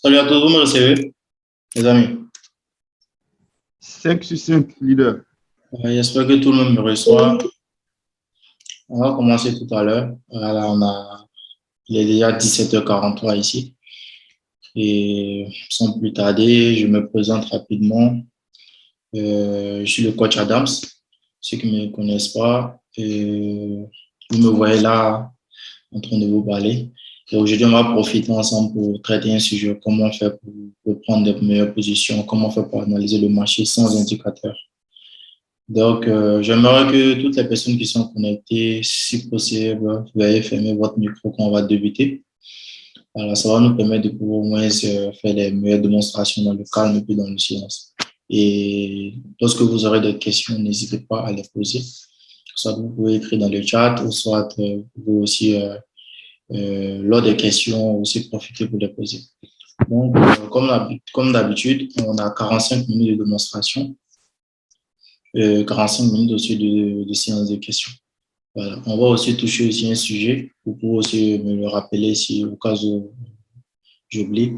Salut à tous, vous me recevez, les amis. 5 sur 5 leader. J'espère que tout le monde me reçoit. On va commencer tout à l'heure. Voilà, il est déjà 17h43 ici. Et sans plus tarder, je me présente rapidement. Je suis le coach Adams. Ceux qui ne me connaissent pas, vous me voyez là en train de vous parler. Et aujourd'hui, on va profiter ensemble pour traiter un sujet, comment faire pour prendre de meilleures positions, comment faire pour analyser le marché sans indicateurs. Donc, j'aimerais que toutes les personnes qui sont connectées, si possible, veuillez fermer votre micro quand on va débuter. Voilà, ça va nous permettre de pouvoir au moins faire les meilleures démonstrations dans le calme et puis dans le silence. Et lorsque vous aurez des questions, n'hésitez pas à les poser. Soit vous pouvez écrire dans le chat, ou soit vous pouvez aussi, lors des questions, aussi profiter pour les poser. Donc, comme d'habitude, on a 45 minutes de démonstration. 45 minutes aussi de séance de questions. Voilà. On va aussi toucher aussi un sujet. Vous pouvez aussi me le rappeler si au cas où j'oublie.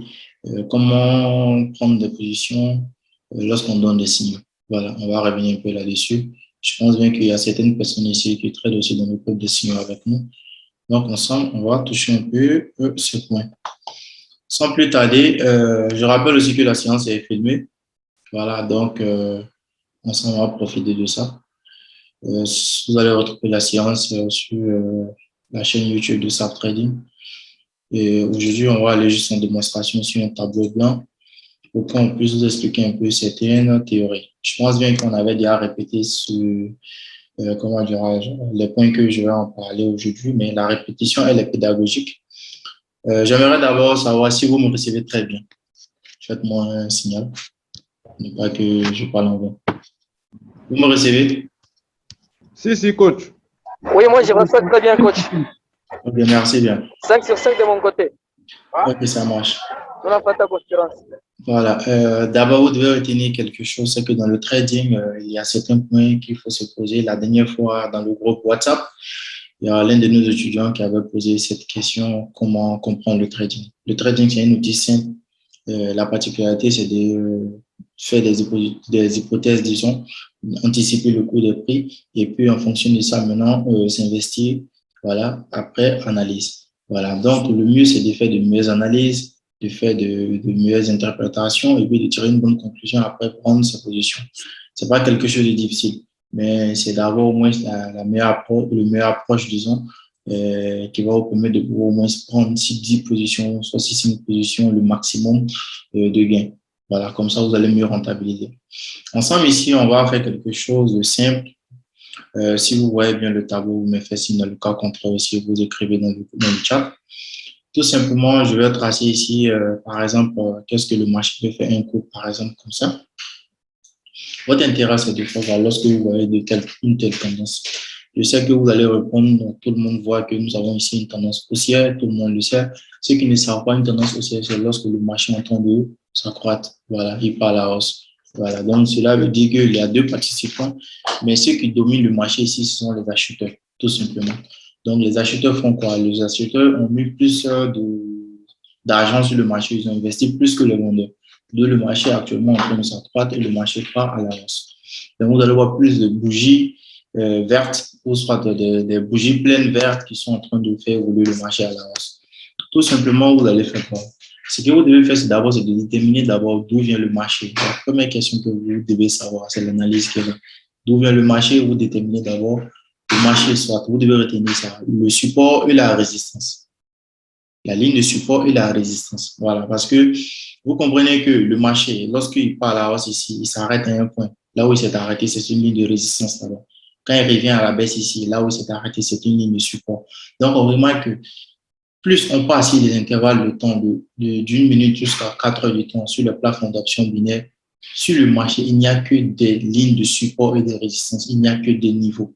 Comment prendre des positions lorsqu'on donne des signaux. Voilà, on va revenir un peu là-dessus. Je pense bien qu'il y a certaines personnes ici qui traitent aussi dans le code des signaux avec nous. Donc, ensemble, on va toucher un peu ce point. Sans plus tarder, je rappelle aussi que la séance est filmée. Voilà, donc, ensemble, on va profiter de ça. Vous allez retrouver la séance sur la chaîne YouTube de SAP Trading. Et aujourd'hui, on va aller juste en démonstration sur un tableau blanc pour qu'on puisse vous expliquer un peu certaines théories. Je pense bien qu'on avait déjà répété sur comment dirais-je, les points que je vais en parler aujourd'hui, mais la répétition, elle est pédagogique. J'aimerais d'abord savoir si vous me recevez très bien. Faites-moi un signal, ne pas que je parle en vain. Vous me recevez? Si, coach. Oui, moi, je reçois très bien, coach. Ok, merci bien. 5 sur 5 de mon côté. Ok, ça marche. On n'a pas ta concurrence. Voilà. D'abord, vous devez retenir quelque chose, c'est que dans le trading, il y a certains points qu'il faut se poser. La dernière fois, dans le groupe WhatsApp, il y a l'un de nos étudiants qui avait posé cette question, comment comprendre le trading. Le trading, c'est un outil simple. La particularité, c'est de faire des hypothèses, disons, anticiper le cours des prix, et puis en fonction de ça, maintenant, s'investir, voilà, après, analyse. Voilà, donc le mieux, c'est de faire de meilleures analyses, de faire de meilleures interprétations, et puis de tirer une bonne conclusion après prendre sa position. C'est pas quelque chose de difficile, mais c'est d'avoir au moins la meilleure approche, le meilleure approche, disons, qui va vous permettre de au moins prendre 10 positions, soit 6 positions, le maximum de gains. Voilà, comme ça, vous allez mieux rentabiliser. Ensemble, ici, on va faire quelque chose de simple. Si vous voyez bien le tableau, vous me faites signe dans le cas contraire aussi, vous écrivez dans le chat. Tout simplement, je vais tracer ici, par exemple, qu'est-ce que le marché peut faire un coup, par exemple, comme ça. Votre intérêt, c'est de faire lorsque vous voyez une telle tendance. Je sais que vous allez répondre, donc tout le monde voit que nous avons ici une tendance haussière, tout le monde le sait. Ceux qui ne savent pas une tendance haussière, c'est lorsque le marché est en train de s'accroître. Voilà, il part à la hausse. Voilà, donc cela veut dire qu'il y a deux participants, mais ceux qui dominent le marché ici, ce sont les acheteurs, tout simplement. Donc les acheteurs font quoi? Les acheteurs ont mis plus d'argent sur le marché, ils ont investi plus que les vendeurs. Donc le marché est actuellement en train de s'accroître et le marché part à la hausse. Donc vous allez voir plus de bougies vertes, ou soit des bougies pleines vertes qui sont en train de faire évoluer le marché à la hausse. Tout simplement, vous allez faire quoi? Ce que vous devez faire, c'est d'abord de déterminer d'abord d'où vient le marché. La première question que vous devez savoir, c'est l'analyse qui est là. D'où vient le marché? Vous déterminez d'abord le marché, soit vous devez retenir ça, le support et la résistance. La ligne de support et la résistance. Voilà, parce que vous comprenez que le marché, lorsqu'il part à la hausse ici, il s'arrête à un point. Là où il s'est arrêté, c'est une ligne de résistance là-bas. Quand il revient à la baisse ici, là où il s'est arrêté, c'est une ligne de support. Donc, on remarque que plus on passe sur les intervalles de temps d'une minute jusqu'à 4 heures de temps sur le plafond d'options binaires, sur le marché, il n'y a que des lignes de support et de résistance. Il n'y a que des niveaux.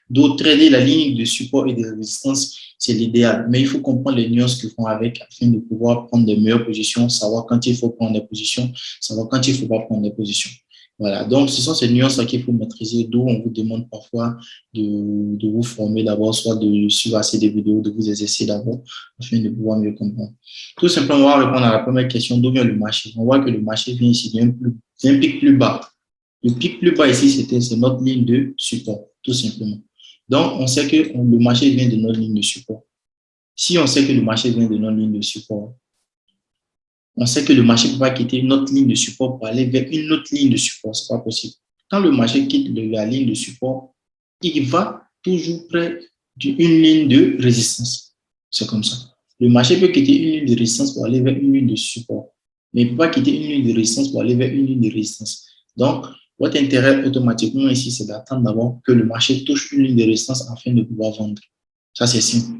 Donc, trader la ligne de support et de résistance, c'est l'idéal. Mais il faut comprendre les nuances qui vont avec afin de pouvoir prendre de meilleures positions, savoir quand il faut prendre des positions, savoir quand il ne faut pas prendre des positions. Voilà, donc ce sont ces nuances qu'il faut maîtriser, d'où on vous demande parfois de vous former d'abord, soit de suivre assez des vidéos, de vous exercer d'abord, afin de pouvoir mieux comprendre. Tout simplement, on va répondre à la première question, d'où vient le marché? On voit que le marché vient ici d'un pic plus bas. Le pic plus bas ici, c'est notre ligne de support, tout simplement. Donc, on sait que le marché vient de notre ligne de support. Si on sait que le marché vient de notre ligne de support, on sait que le marché ne peut pas quitter notre ligne de support pour aller vers une autre ligne de support. Ce n'est pas possible. Quand le marché quitte la ligne de support, il va toujours près d'une ligne de résistance. C'est comme ça. Le marché peut quitter une ligne de résistance pour aller vers une ligne de support. Mais il ne peut pas quitter une ligne de résistance pour aller vers une ligne de résistance. Donc, votre intérêt automatiquement ici, c'est d'attendre d'abord que le marché touche une ligne de résistance afin de pouvoir vendre. Ça, c'est simple.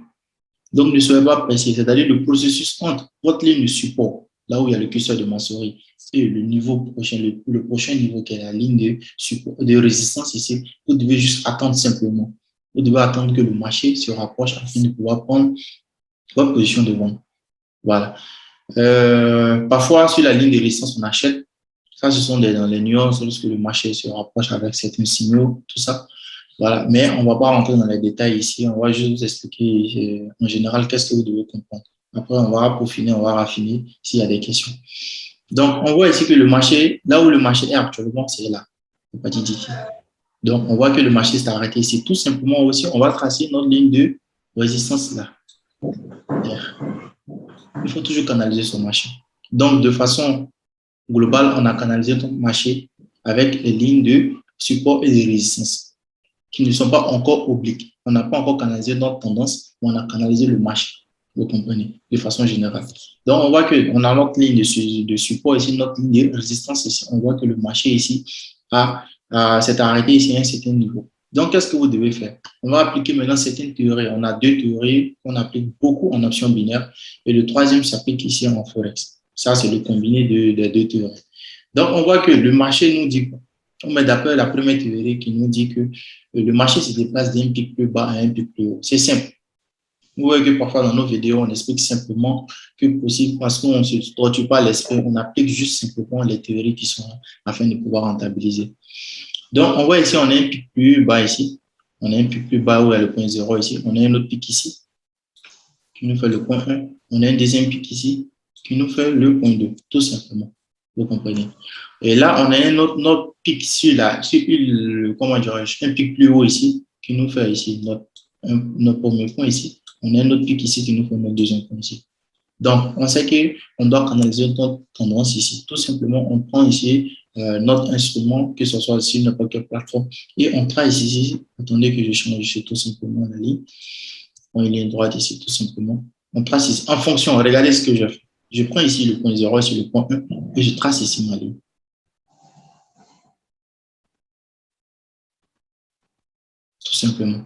Donc, ne soyez pas pressé. C'est-à-dire le processus entre votre ligne de support, là où il y a le curseur de ma souris, et le niveau prochain, le prochain niveau qui est la ligne de, support, de résistance ici, vous devez juste attendre simplement. Vous devez attendre que le marché se rapproche afin de pouvoir prendre votre position de vente. Voilà. Parfois, sur la ligne de résistance, on achète. Ça, ce sont dans les nuances lorsque le marché se rapproche avec certains signaux, tout ça. Voilà. Mais on ne va pas rentrer dans les détails ici. On va juste vous expliquer en général qu'est-ce que vous devez comprendre. Après, on va peaufiner, on va raffiner s'il y a des questions. Donc, on voit ici que le marché, là où le marché est actuellement, c'est là. Pas d'ici. Donc, on voit que le marché s'est arrêté ici. Tout simplement aussi, on va tracer notre ligne de résistance là. Il faut toujours canaliser son marché. Donc, de façon globale, on a canalisé notre marché avec les lignes de support et de résistance qui ne sont pas encore obliques. On n'a pas encore canalisé notre tendance, mais on a canalisé le marché. Vous comprenez, de façon générale. Donc, on voit qu'on a notre ligne de support ici, notre ligne de résistance ici. On voit que le marché ici s'est arrêté ici à un certain niveau. Donc, qu'est-ce que vous devez faire? On va appliquer maintenant certaines théories. On a deux théories qu'on applique beaucoup en option binaire et le troisième s'applique ici en Forex. Ça, c'est le combiné des deux théories. Donc, on voit que le marché nous dit quoi? On met d'après la première théorie qui nous dit que le marché se déplace d'un pic plus bas à un pic plus haut. C'est simple. Vous voyez que parfois dans nos vidéos, on explique simplement que possible parce qu'on ne se torture pas l'esprit, on applique juste simplement les théories qui sont là afin de pouvoir rentabiliser. Donc, on voit ici, on a un pic plus bas ici. On a un pic plus bas où il y a le point 0 ici. On a un autre pic ici qui nous fait le point 1. On a un deuxième pic ici qui nous fait le point 2, tout simplement. Vous comprenez? Et là, on a un autre pic sur comment dirais-je, un pic plus haut ici qui nous fait ici notre premier point ici. On a un autre pic ici qui nous fait notre deuxième point ici. Donc, on sait qu'on doit canaliser notre tendance ici. Tout simplement, on prend ici notre instrument, que ce soit sur n'importe quelle plateforme, et on trace ici. Attendez que je change tout simplement la ligne. Une ligne droite ici, tout simplement. On trace ici. En fonction, regardez ce que je fais. Je prends ici le point 0 ici le point 1 et je trace ici ma ligne. Tout simplement.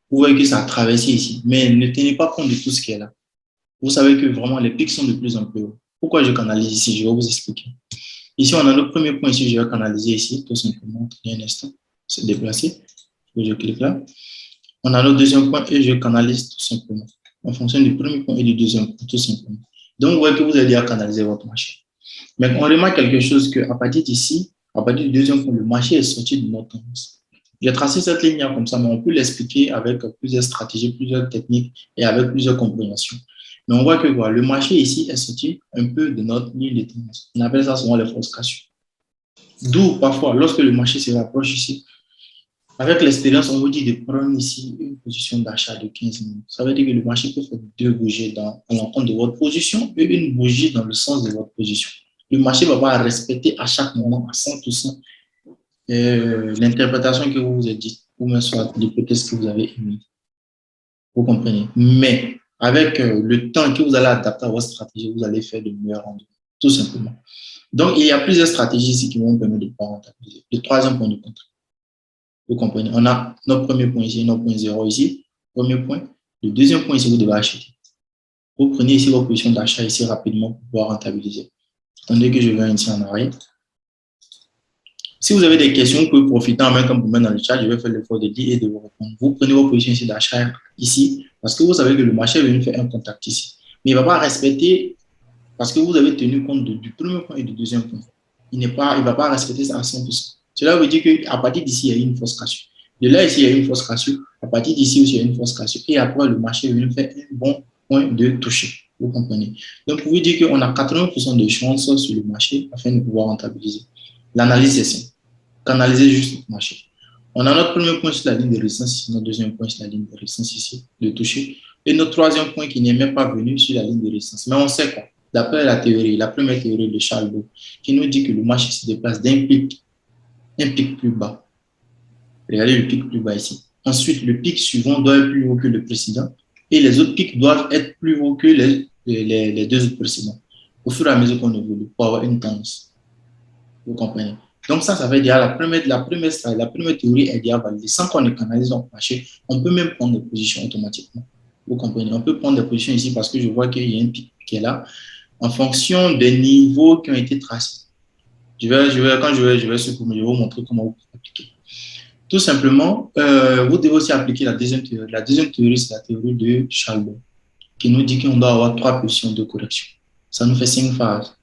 Vous voyez que ça a traversé ici, mais ne tenez pas compte de tout ce qui est là. Vous savez que vraiment les pics sont de plus en plus hauts. Pourquoi je canalise ici? Je vais vous expliquer. Ici, on a le premier point ici, je vais canaliser ici, tout simplement. Attendez un instant, c'est déplacé. Je clique là. On a le deuxième point et je canalise tout simplement. En fonction du premier point et du deuxième point, tout simplement. Donc, vous voyez que vous allez à canaliser votre marché. Mais on remarque quelque chose qu'à partir d'ici, à partir du deuxième point, le marché est sorti de notre tendance. J'ai tracé cette ligne comme ça, mais on peut l'expliquer avec plusieurs stratégies, plusieurs techniques et avec plusieurs compréhensions. Mais on voit que voilà, le marché ici est sorti un peu de notre ligne de tendance. On appelle ça souvent les fausses cassures. D'où parfois, lorsque le marché se rapproche ici, avec l'expérience, on vous dit de prendre ici une position d'achat de 15 minutes. Ça veut dire que le marché peut faire deux bougies à l'encontre de votre position et une bougie dans le sens de votre position. Le marché va pas respecter à chaque moment à 100% l'interprétation que vous vous êtes dit, ou même soit l'hypothèse que vous avez émise. Vous comprenez? Mais avec le temps que vous allez adapter à votre stratégie, vous allez faire de meilleurs rendements, tout simplement. Donc, il y a plusieurs stratégies ici qui vont vous permettre de pouvoir rentabiliser. Le troisième point de compte. Vous comprenez? On a notre premier point ici, notre point 0 ici. Premier point. Le deuxième point ici, vous devez acheter. Vous prenez ici votre position d'achat ici rapidement pour pouvoir rentabiliser. Attendez que je viens ici en arrière. Si vous avez des questions, vous pouvez profiter en même temps pour mettre dans le chat. Je vais faire l'effort de dire et de vous répondre. Vous prenez vos positions ici d'achat ici parce que vous savez que le marché est venu faire un contact ici. Mais il ne va pas respecter parce que vous avez tenu compte du premier point et du deuxième point. il ne va pas respecter ça à 100%. Cela veut dire qu'à partir d'ici, il y a une fausse cassure. De là, ici, il y a une fausse cassure. À partir d'ici aussi, il y a une fausse cassure. Et après, le marché vient faire un bon point de toucher. Vous comprenez? Donc, pour vous dire qu'on a 80% de chances sur le marché afin de pouvoir rentabiliser. L'analyse est simple. Canaliser juste le marché. On a notre premier point sur la ligne de résistance ici, notre deuxième point sur la ligne de résistance ici, de toucher. Et notre troisième point qui n'est même pas venu sur la ligne de résistance. Mais on sait quoi? D'après la théorie, la première théorie de Charles Baux, qui nous dit que le marché se déplace d'un pic, un pic plus bas. Regardez le pic plus bas ici. Ensuite, le pic suivant doit être plus haut que le précédent et les autres pics doivent être plus hauts que les deux autres précédents au fur et à mesure qu'on évolue pour avoir une tendance. Vous comprenez? Donc ça veut dire la première théorie est déjà validée. Sans qu'on ne canalise dans le marché, on peut même prendre des positions automatiquement. Vous comprenez? On peut prendre des positions ici parce que je vois qu'il y a un pic qui est là en fonction des niveaux qui ont été tracés. Je vais je vais vous montrer comment vous pouvez appliquer. Tout simplement, vous devez aussi appliquer la deuxième théorie. La deuxième théorie, c'est la théorie de Charles Baux, qui nous dit qu'on doit avoir 3 positions de correction. Ça nous fait 5 phases.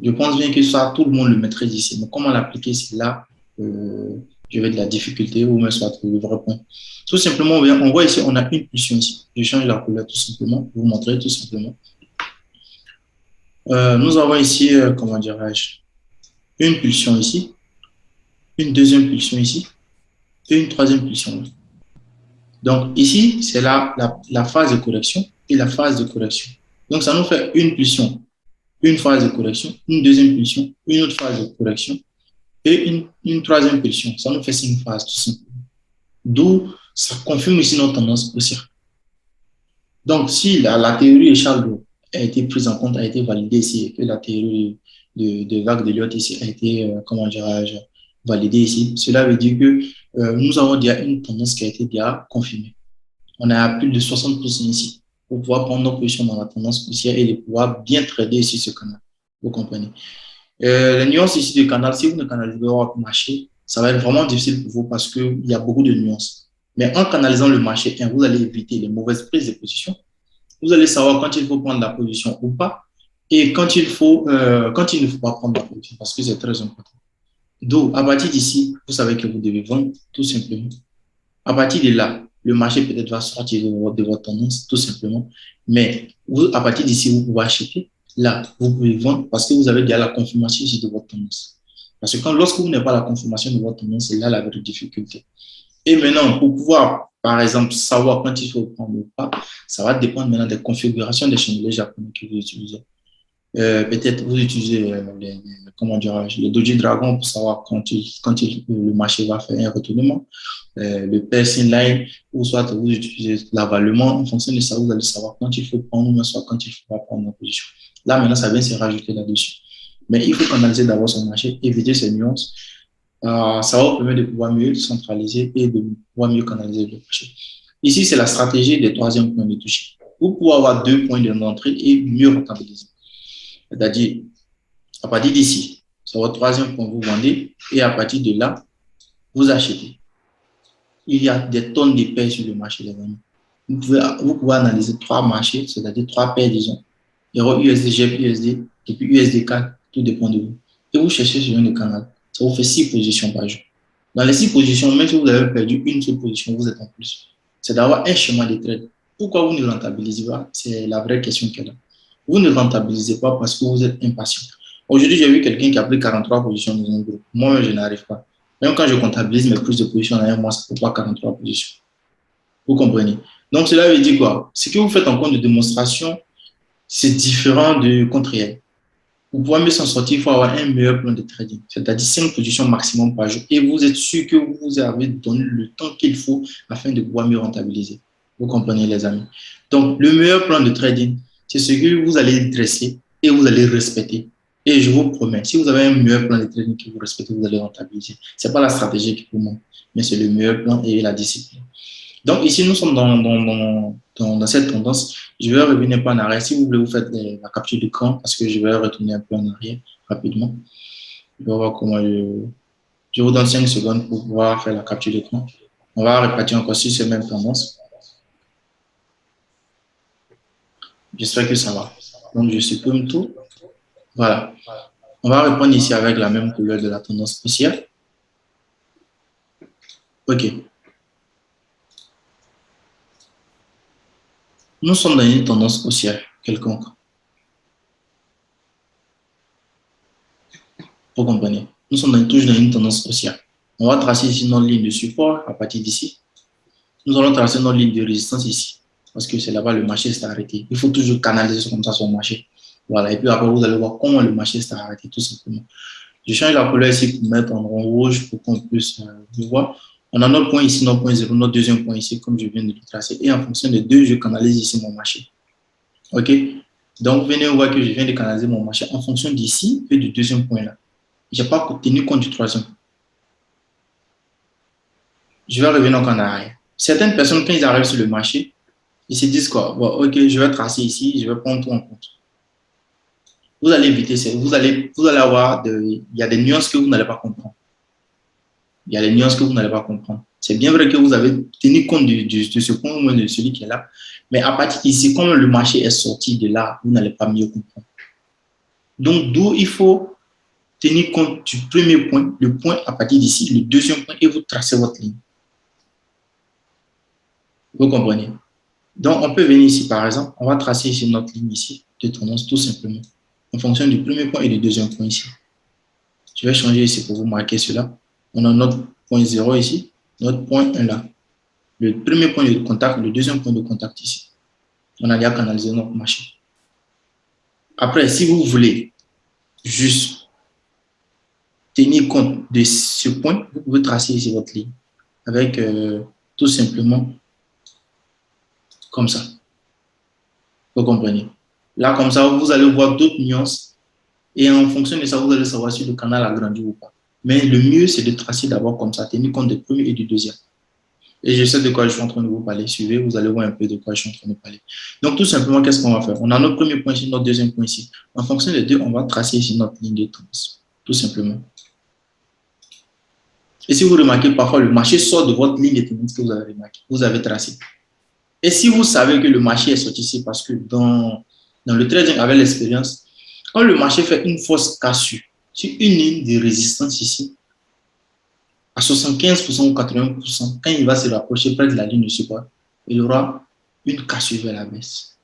Je pense bien que ça, tout le monde le maîtrise ici. Mais comment l'appliquer, c'est là, je vais de la difficulté ou même soit le vrai point. Tout simplement, on voit ici, on a une pulsion ici. Je change la couleur tout simplement, pour vous montrer tout simplement. Nous avons ici, comment dirais-je, une pulsion ici, une deuxième pulsion ici, et une troisième pulsion. Donc ici, c'est la phase de correction et la phase de correction. Donc ça nous fait une pulsion, une phase de correction, une deuxième pulsion, une autre phase de correction et une troisième pulsion. Ça nous fait 5 phases tout simplement. D'où ça confirme ici notre tendance haussière. Donc si la théorie de Charles Baux a été prise en compte, a été validée ici, et que la théorie de vague de Elliott ici a été, comment dirais-je, validée ici, cela veut dire que nous avons déjà une tendance qui a été déjà confirmée. On a plus de 60% ici pour pouvoir prendre nos positions dans la tendance haussière et de pouvoir bien trader ici ce canal. Vous comprenez? Les nuances ici du canal, si vous ne canalisez pas votre marché, ça va être vraiment difficile pour vous parce qu'il y a beaucoup de nuances. Mais en canalisant le marché, vous allez éviter les mauvaises prises de position. Vous allez savoir quand il faut prendre la position ou pas et quand il ne faut pas prendre la position parce que c'est très important. Donc, à partir d'ici, vous savez que vous devez vendre tout simplement. À partir de là, le marché peut-être va sortir de votre tendance, tout simplement. Mais à partir d'ici, vous pouvez acheter. Là, vous pouvez vendre parce que vous avez déjà la confirmation ici de votre tendance. Parce que lorsque vous n'avez pas la confirmation de votre tendance, c'est là la vraie difficulté. Et maintenant, pour pouvoir, par exemple, savoir quand il faut prendre ou pas, ça va dépendre maintenant des configurations des chandeliers japonais que vous utilisez. Peut-être vous utilisez comment dirais-je, le Doji Dragon pour savoir quand le marché va faire un retournement, le Persian Line, ou soit vous utilisez l'avalement. En fonction de ça, vous allez savoir quand il faut prendre, ou soit quand il ne faut pas prendre la position. Là, maintenant, ça vient se rajouter là-dessus. Mais il faut analyser d'abord son marché, éviter ces nuances. Ça va vous permettre de pouvoir mieux centraliser et de pouvoir mieux canaliser le marché. Ici, c'est la stratégie des troisièmes points de toucher. Vous pouvez avoir 2 points d'entrée et mieux rentabiliser. C'est-à-dire, à partir d'ici, c'est votre troisième point, vous vendez, et à partir de là, vous achetez. Il y a des tonnes de paires sur le marché, les amis. Vous pouvez analyser 3 marchés, c'est-à-dire 3 paires, disons. Euro USD, GEP USD, et puis USD4, tout dépend de vous. Et vous cherchez sur un canal. Ça vous fait 6 positions par jour. Dans les 6 positions, même si vous avez perdu une seule position, vous êtes en plus. C'est d'avoir un schéma de trade. Pourquoi vous ne rentabilisez pas? C'est la vraie question qu'elle a. Vous ne rentabilisez pas parce que vous êtes impatient. Aujourd'hui, j'ai vu quelqu'un qui a pris 43 positions dans un groupe. Moi, je n'arrive pas. Même quand je comptabilise mes prises de position dans un mois, ça ne fait pas 43 positions. Vous comprenez? Donc, cela veut dire quoi? Ce que vous faites en compte de démonstration, c'est différent de compte réel. Pour pouvoir mieux s'en sortir, il faut avoir un meilleur plan de trading, c'est-à-dire 5 positions maximum par jour. Et vous êtes sûr que vous avez donné le temps qu'il faut afin de pouvoir mieux rentabiliser. Vous comprenez, les amis? Donc, le meilleur plan de trading, c'est ce que vous allez dresser et vous allez respecter. Et je vous promets, si vous avez un meilleur plan de trading que vous respectez, vous allez rentabiliser. Ce n'est pas la stratégie qui vous manque, mais c'est le meilleur plan et la discipline. Donc, ici, nous sommes dans cette tendance. Je vais revenir un peu en arrière. Si vous voulez, vous faites la capture d'écran parce que je vais retourner un peu en arrière rapidement. Je vais voir comment je vous donne 5 secondes pour pouvoir faire la capture d'écran. On va répartir encore sur ces mêmes tendances. J'espère que ça va. Donc, je supprime tout. Voilà. On va répondre ici avec la même couleur de la tendance haussière. OK. Nous sommes dans une tendance haussière quelconque. Vous comprenez? Nous sommes toujours dans une tendance haussière. On va tracer ici notre ligne de support à partir d'ici. Nous allons tracer notre ligne de résistance ici. Parce que c'est là-bas le marché s'est arrêté. Il faut toujours canaliser comme ça son marché. Voilà. Et puis après, vous allez voir comment le marché s'est arrêté, tout simplement. Je change la couleur ici pour mettre en rouge pour qu'on puisse voir. On a notre point ici, notre point 0, notre deuxième point ici, comme je viens de le tracer. Et en fonction des deux, je canalise ici mon marché. OK? Donc, vous venez voir que je viens de canaliser mon marché en fonction d'ici et du deuxième point là. Je n'ai pas tenu compte du troisième. Je vais revenir en arrière. Certaines personnes, quand ils arrivent sur le marché, ils se disent quoi? Bon, OK, je vais tracer ici, je vais prendre tout en compte. Vous allez éviter ça. Vous allez avoir il y a des nuances que vous n'allez pas comprendre. Il y a des nuances que vous n'allez pas comprendre. C'est bien vrai que vous avez tenu compte de ce point, au moins de celui qui est là. Mais à partir d'ici, quand le marché est sorti de là, vous n'allez pas mieux comprendre. Donc, d'où il faut tenir compte du premier point, le point à partir d'ici, le deuxième point, et vous tracez votre ligne. Vous comprenez? Donc, on peut venir ici, par exemple, on va tracer ici notre ligne ici de tendance, tout simplement, en fonction du premier point et du deuxième point ici. Je vais changer ici pour vous marquer cela. On a notre point 0 ici, notre point 1 là. Le premier point de contact, le deuxième point de contact ici. On a déjà canalisé notre marché. Après, si vous voulez juste tenir compte de ce point, vous pouvez tracer ici votre ligne avec tout simplement comme ça. Vous comprenez? Là, comme ça, vous allez voir d'autres nuances et en fonction de ça, vous allez savoir si le canal a grandi ou pas. Mais le mieux, c'est de tracer d'abord comme ça, tenir compte du premier et du deuxième. Et je sais de quoi je suis en train de vous parler. Suivez, vous allez voir un peu de quoi je suis en train de parler. Donc, tout simplement, qu'est-ce qu'on va faire? On a notre premier point ici, notre deuxième point ici. En fonction des deux, on va tracer ici notre ligne de tendance. Tout simplement. Et si vous remarquez, parfois, le marché sort de votre ligne de tendance que vous avez remarqué, vous avez tracé. Et si vous savez que le marché est sorti ici, parce que dans le trading, avec l'expérience, quand le marché fait une fausse cassure sur une ligne de résistance ici, à 75% ou 80%, quand il va se rapprocher près de la ligne de support, il aura une cassure vers la baisse.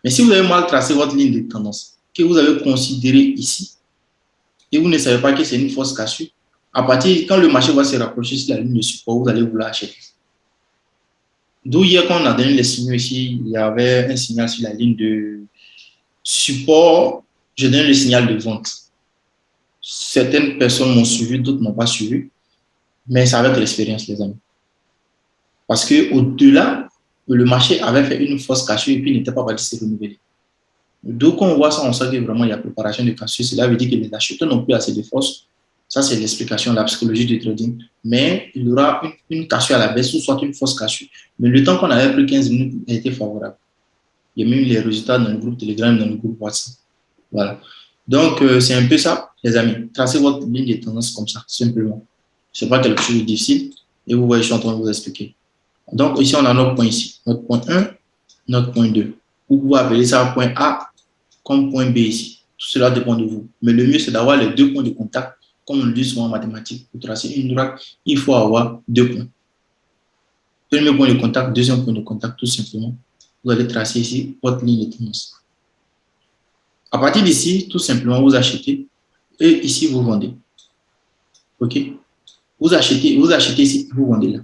Mais si vous avez mal tracé votre ligne de tendance, que vous avez considéré ici, et vous ne savez pas que c'est une fausse cassure, à partir quand le marché va se rapprocher sur la ligne de support, vous allez vouloir acheter. D'où hier, quand on a donné les signaux ici, il y avait un signal sur la ligne de support, je donne le signal de vente. Certaines personnes m'ont suivi, d'autres n'ont pas suivi, mais c'est avec l'expérience, les amis. Parce qu'au-delà, le marché avait fait une fausse cassure et puis il n'était pas parti se renouveler. Donc, quand on voit ça, on sait que vraiment il y a préparation de cassure. Cela veut dire que les acheteurs n'ont plus assez de force. Ça, c'est l'explication de la psychologie du trading. Mais il y aura une cassure à la baisse ou soit une fausse cassure. Mais le temps qu'on avait pris 15 minutes a été favorable. Il y a même les résultats dans le groupe Telegram, dans le groupe WhatsApp. Voilà. Donc, c'est un peu ça, les amis. Tracez votre ligne de tendance comme ça, simplement. Ce n'est pas quelque chose de difficile. Et vous voyez, je suis en train de vous expliquer. Donc, ici, on a notre point ici. Notre point 1, notre point 2. Vous pouvez appeler ça point A comme point B ici. Tout cela dépend de vous. Mais le mieux, c'est d'avoir les deux points de contact. Comme on le dit souvent en mathématiques, pour tracer une droite, il faut avoir deux points. Premier point de contact, deuxième point de contact, tout simplement. Vous allez tracer ici votre ligne de tendance. À partir d'ici, tout simplement, vous achetez et ici, vous vendez. OK? Vous achetez ici, vous vendez là.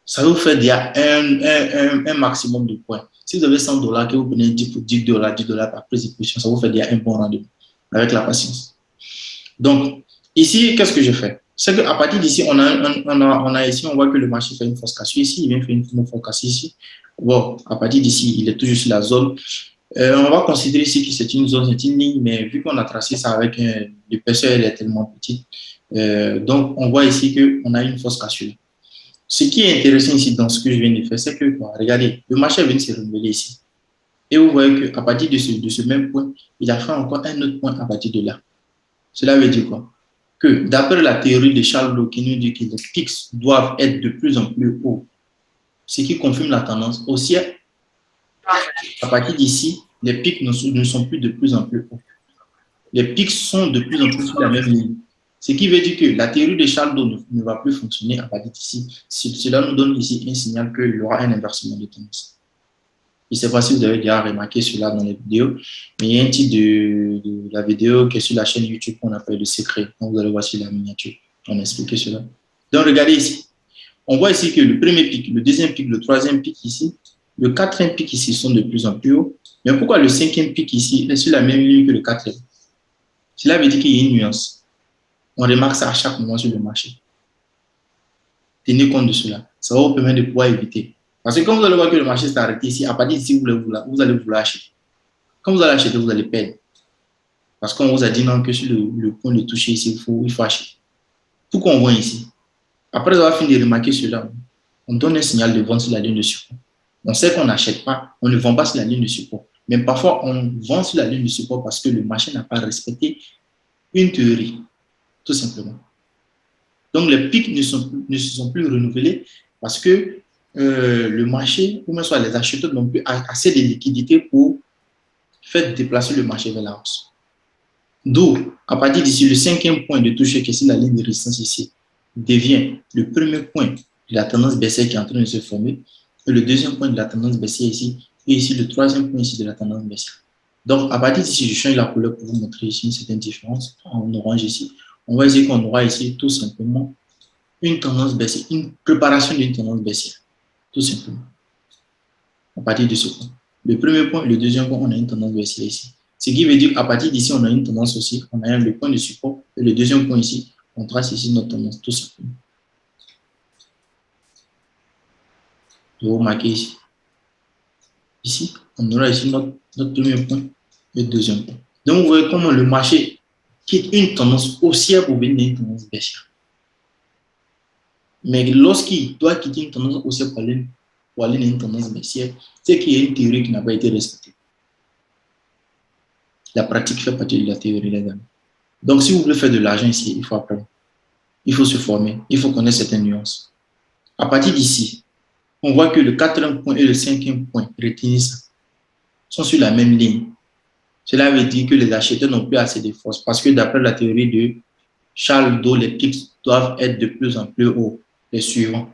Ça vous fait déjà un maximum de points. Si vous avez 100 $, que vous prenez 10 $, par prise de position, ça vous fait déjà un bon rendement avec la patience. Donc, ici, qu'est-ce que je fais? C'est qu'à partir d'ici, on a ici, on voit que le marché fait une fausse cassure ici, il vient faire une fausse cassure ici. Bon, à partir d'ici, il est toujours sur la zone. On va considérer ici que c'est une zone, c'est une ligne, mais vu qu'on a tracé ça avec l'épaisseur, elle est tellement petite. Donc, on voit ici qu'on a une fausse cassure. Ce qui est intéressant ici dans ce que je viens de faire, c'est que, regardez, le marché vient de se renouveler ici. Et vous voyez qu'à partir de ce même point, il a fait encore un autre point à partir de là. Cela veut dire quoi? Que d'après la théorie de Charles Bloch qui nous dit que les pics doivent être de plus en plus hauts, ce qui confirme la tendance haussière, à partir d'ici, les pics ne sont plus de plus en plus hauts. les pics sont de plus en plus sur la même ligne. Ce qui veut dire que la théorie de Charles Doe ne va plus fonctionner à partir d'ici. Cela nous donne ici un signal qu'il y aura un inversement de tendance. Je ne sais pas si vous avez déjà remarqué cela dans les vidéos, mais il y a un titre de la vidéo qui est sur la chaîne YouTube qu'on appelle le secret. Donc, vous allez voir sur la miniature. On a expliqué cela. Donc, regardez ici. On voit ici que le premier pic, le deuxième pic, le troisième pic ici, le quatrième pic ici sont de plus en plus hauts. Mais pourquoi le cinquième pic ici est sur la même ligne que le quatrième? Cela veut dire qu'il y a une nuance. On remarque ça à chaque moment sur le marché. Tenez compte de cela. Ça va vous permettre de pouvoir éviter. Parce que quand vous allez voir que le marché s'est arrêté ici, à partir d'ici, vous allez vouloir acheter. Quand vous allez acheter, vous allez perdre. Parce qu'on vous a dit non, que sur le point de toucher ici, il faut acheter. Pourquoi on voit ici? Après avoir fini de remarquer cela, on donne un signal de vente sur la ligne de support. On sait qu'on n'achète pas, on ne vend pas sur la ligne de support. Mais parfois, on vend sur la ligne de support parce que le marché n'a pas respecté une théorie, tout simplement. Donc, les pics ne se sont plus renouvelés parce que le marché, ou même soit les acheteurs, n'ont plus assez de liquidités pour faire déplacer le marché vers la hausse. D'où, à partir d'ici, le cinquième point de toucher, qui est sur la ligne de résistance ici, devient le premier point de la tendance baissière qui est en train de se former, et le deuxième point de la tendance baissière ici, et ici le troisième point ici de la tendance baissière. Donc, à partir d'ici, je change la couleur pour vous montrer ici une certaine différence en orange ici. On va essayer qu'on aura ici tout simplement une tendance baissière, une préparation d'une tendance baissière, tout simplement. À partir de ce point. Le premier point et le deuxième point, on a une tendance baissière ici. Ce qui veut dire qu'à partir d'ici, on a une tendance aussi, on a le point de support, et le deuxième point ici, on trace ici notre tendance, tout simplement. Je vais vous marquer ici. Ici, on aura ici notre premier point et le deuxième point. Donc, vous voyez comment le marché quitte une tendance haussière pour venir une tendance baissière. Mais lorsqu'il doit quitter une tendance haussière pour aller dans une tendance baissière, c'est qu'il y a une théorie qui n'a pas été respectée. La pratique fait partie de la théorie, les amis. Donc, si vous voulez faire de l'argent ici, il faut apprendre. Il faut se former. Il faut connaître certaines nuances. À partir d'ici, on voit que le quatrième point et le cinquième point, retenez ça, sont sur la même ligne. Cela veut dire que les acheteurs n'ont plus assez de force parce que d'après la théorie de Charles Doe, les pics doivent être de plus en plus hauts. Les suivants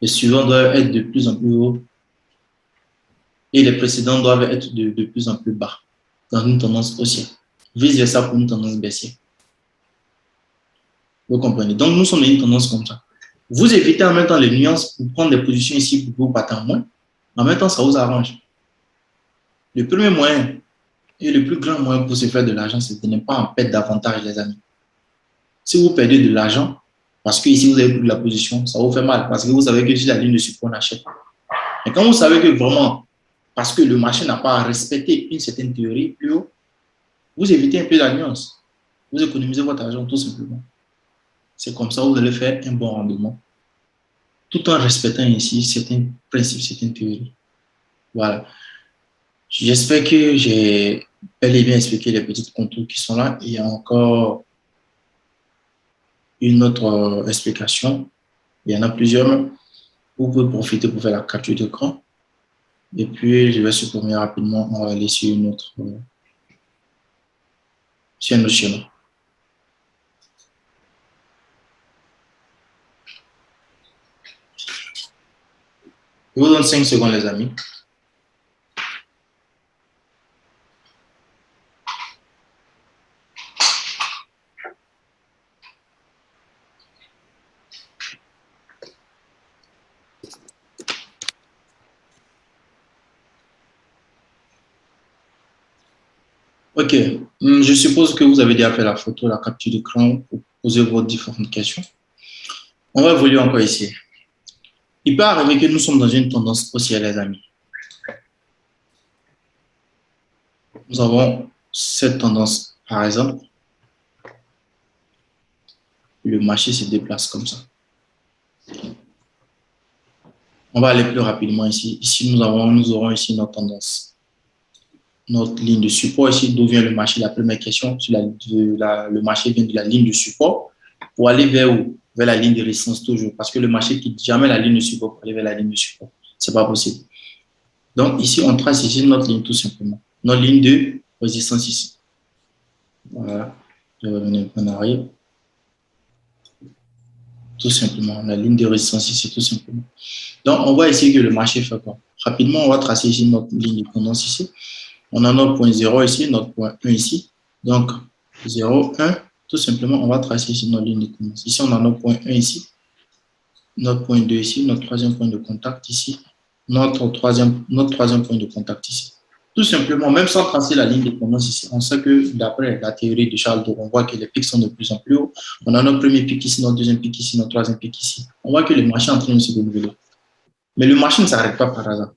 doivent être de plus en plus hauts et les précédents doivent être de plus en plus bas dans une tendance haussière. Vice-versa pour une tendance baissière. Vous comprenez? Donc, nous sommes dans une tendance comme ça. Vous évitez en même temps les nuances pour prendre des positions ici pour vous battre en moins. En même temps, ça vous arrange. Le premier moyen et le plus grand moyen pour se faire de l'argent, c'est de ne pas en perdre davantage, les amis. Si vous perdez de l'argent, parce que ici vous avez pris de la position, ça vous fait mal, parce que vous savez que sur la ligne de support, on achète. Mais quand vous savez que vraiment, parce que le marché n'a pas respecté une certaine théorie plus haut, vous évitez un peu la nuance. Vous économisez votre argent tout simplement. C'est comme ça que vous allez faire un bon rendement, tout en respectant ici certains principes, certaines théories. Voilà. J'espère que j'ai bel et bien expliqué les petits contours qui sont là. Il y a encore une autre explication. Il y en a plusieurs. Vous pouvez profiter pour faire la capture d'écran. Et puis, je vais supprimer rapidement. On va aller sur un autre schéma. Je vous donne 5 secondes, les amis. Ok, je suppose que vous avez déjà fait la photo, la capture d'écran pour poser vos différentes questions. On va évoluer encore ici. Il peut arriver que nous sommes dans une tendance haussière, les amis. Nous avons cette tendance, par exemple. Le marché se déplace comme ça. On va aller plus rapidement ici. Ici, nous aurons ici notre tendance. Notre ligne de support ici, d'où vient le marché. La première question, le marché vient de la ligne de support pour aller vers où? Vers la ligne de résistance toujours. Parce que le marché ne quitte jamais la ligne de support pour aller vers la ligne de support. Ce n'est pas possible. Donc ici, on trace ici notre ligne tout simplement. Notre ligne de résistance ici. Voilà. Je vais revenir en arrière. Tout simplement. La ligne de résistance ici, tout simplement. Donc, on voit ici que le marché fait quoi? Rapidement, on va tracer ici notre ligne de tendance ici. On a notre point 0 ici, notre point 1 ici. Donc, 0, 1, tout simplement, on va tracer ici notre ligne de tendance. Ici, on a notre point 1 ici, notre point 2 ici, notre troisième point de contact ici, notre troisième point de contact ici. Tout simplement, même sans tracer la ligne de tendance ici, on sait que d'après la théorie de Charles de, on voit que les pics sont de plus en plus hauts. On a notre premier pic ici, notre deuxième pic ici, notre troisième pic ici. On voit que le marché est en train de se renouveler. Mais le marché ne s'arrête pas par hasard.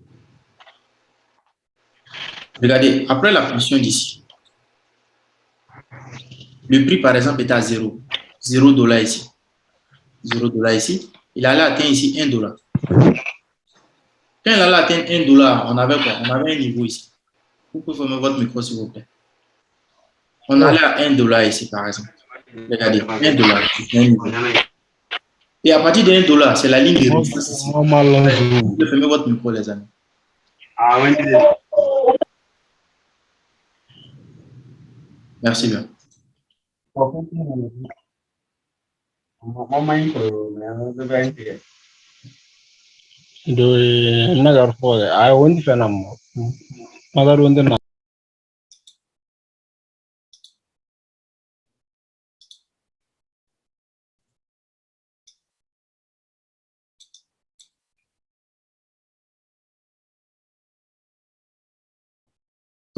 Regardez, après la position d'ici, le prix, par exemple, était à 0. 0 $ ici. 0 $ ici. Il allait atteindre ici 1 $. Quand il allait atteindre 1 $, on avait quoi? On avait un niveau ici. Vous pouvez fermer votre micro, s'il vous plaît. On allait à 1 $ ici, par exemple. Regardez, 1 $, c'est un niveau. Et à partir de 1 $, c'est la ligne de résistance ici. Vous pouvez fermer votre micro, les amis. Merci bien.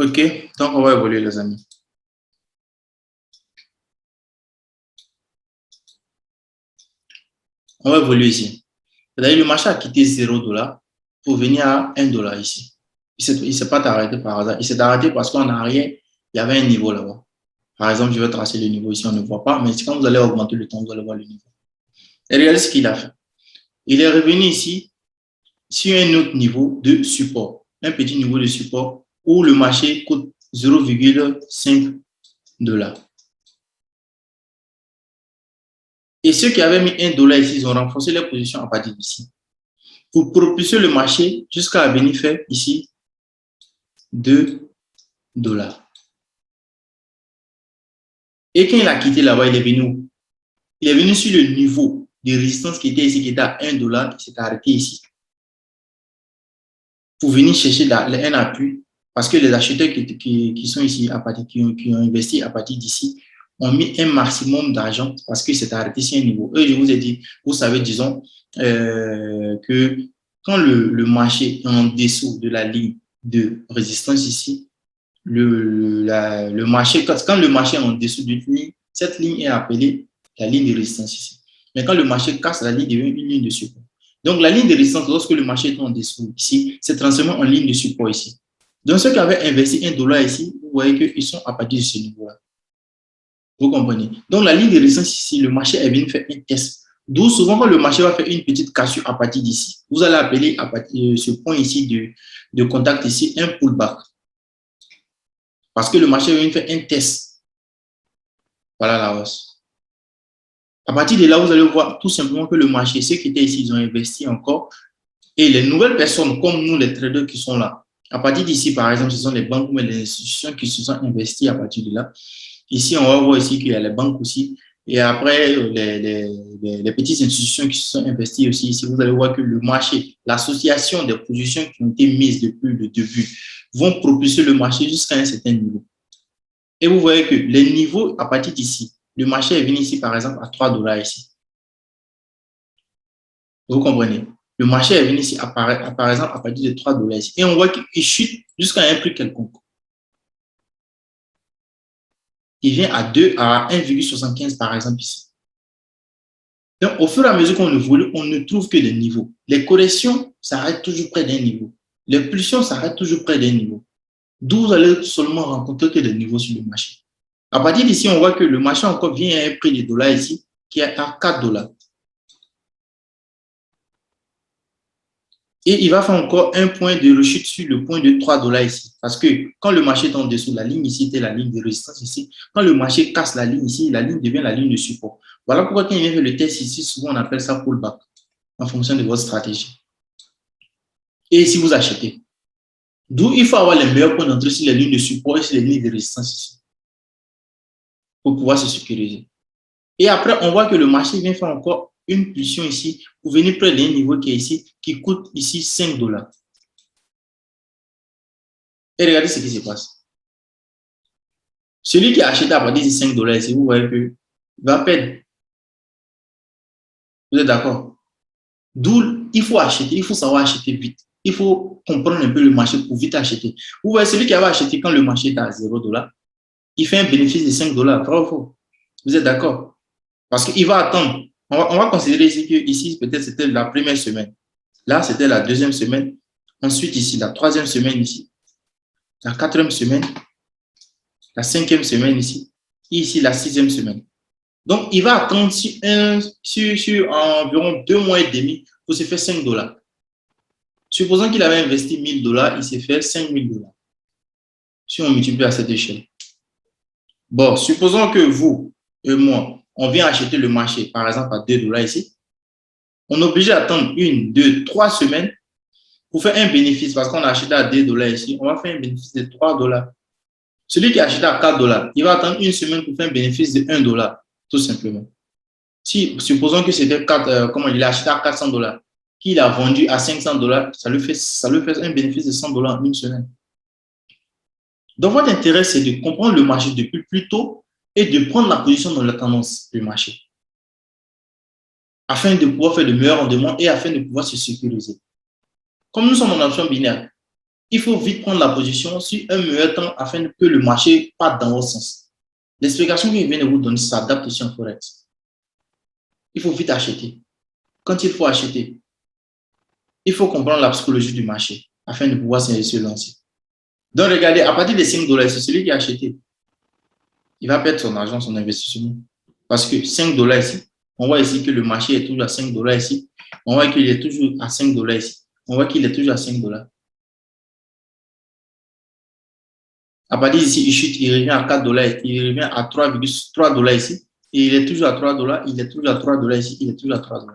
OK, donc on va évoluer, les amis. On va évoluer ici. C'est-à-dire le marché a quitté 0 $ pour venir à 1 $ ici. Il ne s'est pas arrêté par hasard. Il s'est arrêté parce qu'en arrière, il y avait un niveau là-bas. Par exemple, je vais tracer le niveau ici, on ne voit pas, mais quand vous allez augmenter le temps, vous allez voir le niveau. Et regardez ce qu'il a fait. Il est revenu ici sur un autre niveau de support, un petit niveau de support où le marché coûte 0,5 $. Et ceux qui avaient mis 1 $ ici, ils ont renforcé leur position à partir d'ici pour propulser le marché jusqu'à venir faire ici 2 $. Et quand il a quitté là-bas, il est venu où? Il est venu sur le niveau de résistance qui était ici, qui était à 1 $, qui s'est arrêté ici, pour venir chercher un appui, parce que les acheteurs qui sont ici, à partir, qui ont investi à partir d'ici, ont mis un maximum d'argent parce que c'est arrêté sur un niveau. Et je vous ai dit, vous savez, disons, que quand le marché est en dessous de la ligne de résistance ici, le marché, quand le marché est en dessous d'une ligne, cette ligne est appelée la ligne de résistance ici. Mais quand le marché casse, la ligne devient une ligne de support. Donc, la ligne de résistance, lorsque le marché est en dessous ici, c'est transformé en ligne de support ici. Donc, ceux qui avaient investi 1 $ ici, vous voyez qu'ils sont à partir de ce niveau-là. Vous comprenez? Donc, la ligne de résistance ici, le marché est venu faire un test. D'où souvent, quand le marché va faire une petite cassure à partir d'ici, vous allez appeler à partir de ce point ici de contact ici un pullback. Parce que le marché est venu faire un test. Voilà la hausse. À partir de là, vous allez voir tout simplement que le marché, ceux qui étaient ici, ils ont investi encore. Et les nouvelles personnes, comme nous, les traders qui sont là, à partir d'ici, par exemple, ce sont les banques ou les institutions qui se sont investies à partir de là. Ici, on va voir ici qu'il y a les banques aussi. Et après, les petites institutions qui se sont investies aussi ici, vous allez voir que le marché, l'association des positions qui ont été mises depuis le début, vont propulser le marché jusqu'à un certain niveau. Et vous voyez que les niveaux, à partir d'ici, le marché est venu ici, par exemple, à 3 $ ici. Vous comprenez? Le marché est venu ici, par exemple, à partir de 3 $ ici. Et on voit qu'il chute jusqu'à un prix quelconque. Il vient à 1,75 par exemple ici. Donc, au fur et à mesure qu'on évolue, on ne trouve que des niveaux. Les corrections s'arrêtent toujours près d'un niveau. Les pulsions s'arrêtent toujours près d'un niveau. D'où vous allez seulement rencontrer que des niveaux sur le marché. À partir d'ici, on voit que le marché encore vient à un prix de dollars ici, qui est à 4 $. Et il va faire encore un point de rechute sur le point de 3 $ ici. Parce que quand le marché est en dessous, la ligne ici était la ligne de résistance ici. Quand le marché casse la ligne ici, la ligne devient la ligne de support. Voilà pourquoi quand il vient faire le test ici, souvent on appelle ça pullback en fonction de votre stratégie. Et si vous achetez. D'où il faut avoir les meilleurs points d'entrée sur les lignes de support et sur les lignes de résistance ici. pour pouvoir se sécuriser. Et après, on voit que le marché vient faire encore une pulsion ici pour venir près d'un niveau qui est ici, qui coûte ici 5 $. Et regardez ce qui se passe. Celui qui a acheté à partir de 5 $ ici, vous voyez qu'il va perdre. Vous êtes d'accord? D'où il faut acheter, il faut savoir acheter vite. Il faut comprendre un peu le marché pour vite acheter. Vous voyez, celui qui avait acheté quand le marché est à 0 $, il fait un bénéfice de 5 $. Bravo. Vous êtes d'accord? Parce qu'il va attendre. On va considérer ici que ici, peut-être c'était la première semaine. Là, c'était la deuxième semaine. Ensuite, ici, la troisième semaine ici. La quatrième semaine. La cinquième semaine ici. Et ici, la sixième semaine. Donc, il va attendre sur environ 2 mois et demi pour se faire 5 $. Supposons qu'il avait investi 1 000 $, il s'est fait 5 000 $. Si on multiplie à cette échelle. Bon, supposons que vous et moi, on vient acheter le marché, par exemple, à 2 $ ici. On est obligé d'attendre 1, 2, 3 semaines pour faire un bénéfice parce qu'on a acheté à 2 $ ici. On va faire un bénéfice de 3 $. Celui qui a acheté à 4 $, il va attendre 1 semaine pour faire un bénéfice de 1 $, tout simplement. Si, supposons que c'était il a acheté à 400 $, qu'il a vendu à 500 $, ça lui fait un bénéfice de 100 $ en une semaine. Donc, votre intérêt, c'est de comprendre le marché depuis plus tôt et de prendre la position dans la tendance du marché afin de pouvoir faire de meilleurs rendements et afin de pouvoir se sécuriser. Comme nous sommes en option binaire, il faut vite prendre la position sur un meilleur temps afin que le marché parte dans votre sens. L'explication que je viens de vous donner s'adapte aussi en Forex. Il faut vite acheter. Quand il faut acheter, il faut comprendre la psychologie du marché afin de pouvoir se lancer. Donc, regardez, à partir de 5 $, c'est celui qui a acheté. Il va perdre son argent, son investissement. Parce que 5 $ ici, on voit ici que le marché est toujours à 5 $ ici. On voit qu'il est toujours à 5 $ ici. On voit qu'il est toujours à 5 $. À partir d'ici, il chute, il revient à 4 $, il revient à 3,3 $ ici. Et il est toujours à 3 $, il est toujours à 3 $ ici, il est toujours à 3 $.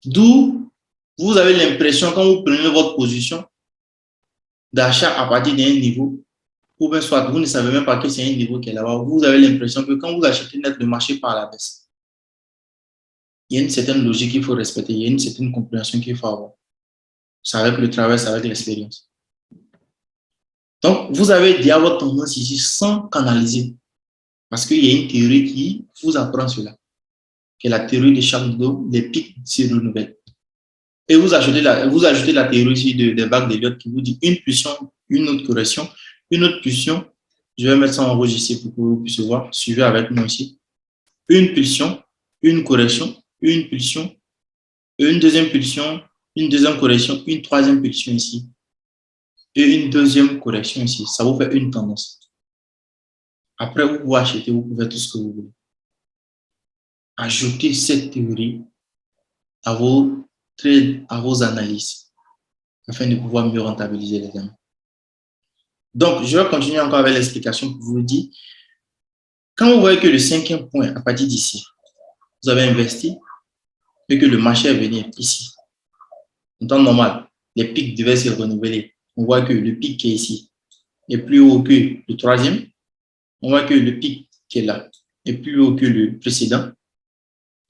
D'où vous avez l'impression, quand vous prenez votre position d'achat à partir d'un niveau, ou bien soit vous ne savez même pas que c'est un niveau qui est là-bas, vous avez l'impression que quand vous achetez net, le marché part à la baisse. Il y a une certaine logique qu'il faut respecter, il y a une certaine compréhension qu'il faut avoir. C'est avec le travail, c'est avec l'expérience. Donc, vous avez déjà votre tendance ici sans canaliser. Parce qu'il y a une théorie qui vous apprend cela, qui est la théorie de Charles Dow, les pics se renouvellent. Et vous ajoutez la théorie ici des vagues d'Elliott qui vous dit une pulsion, une autre correction, une autre pulsion. Je vais mettre ça en rouge ici pour que vous puissiez voir. Suivez avec moi ici. Une pulsion, une correction, une pulsion, une deuxième pulsion, une deuxième correction, une troisième pulsion ici et une deuxième correction ici. Ça vous fait une tendance. Après, vous pouvez acheter, vous pouvez faire tout ce que vous voulez. Ajoutez cette théorie à vos trades, à vos analyses afin de pouvoir mieux rentabiliser les amis. Donc, je vais continuer encore avec l'explication pour vous dire, quand vous voyez que le cinquième point, à partir d'ici, vous avez investi et que le marché est venu ici, en temps normal, les pics devaient se renouveler. On voit que le pic qui est ici est plus haut que le troisième. On voit que le pic qui est là est plus haut que le précédent.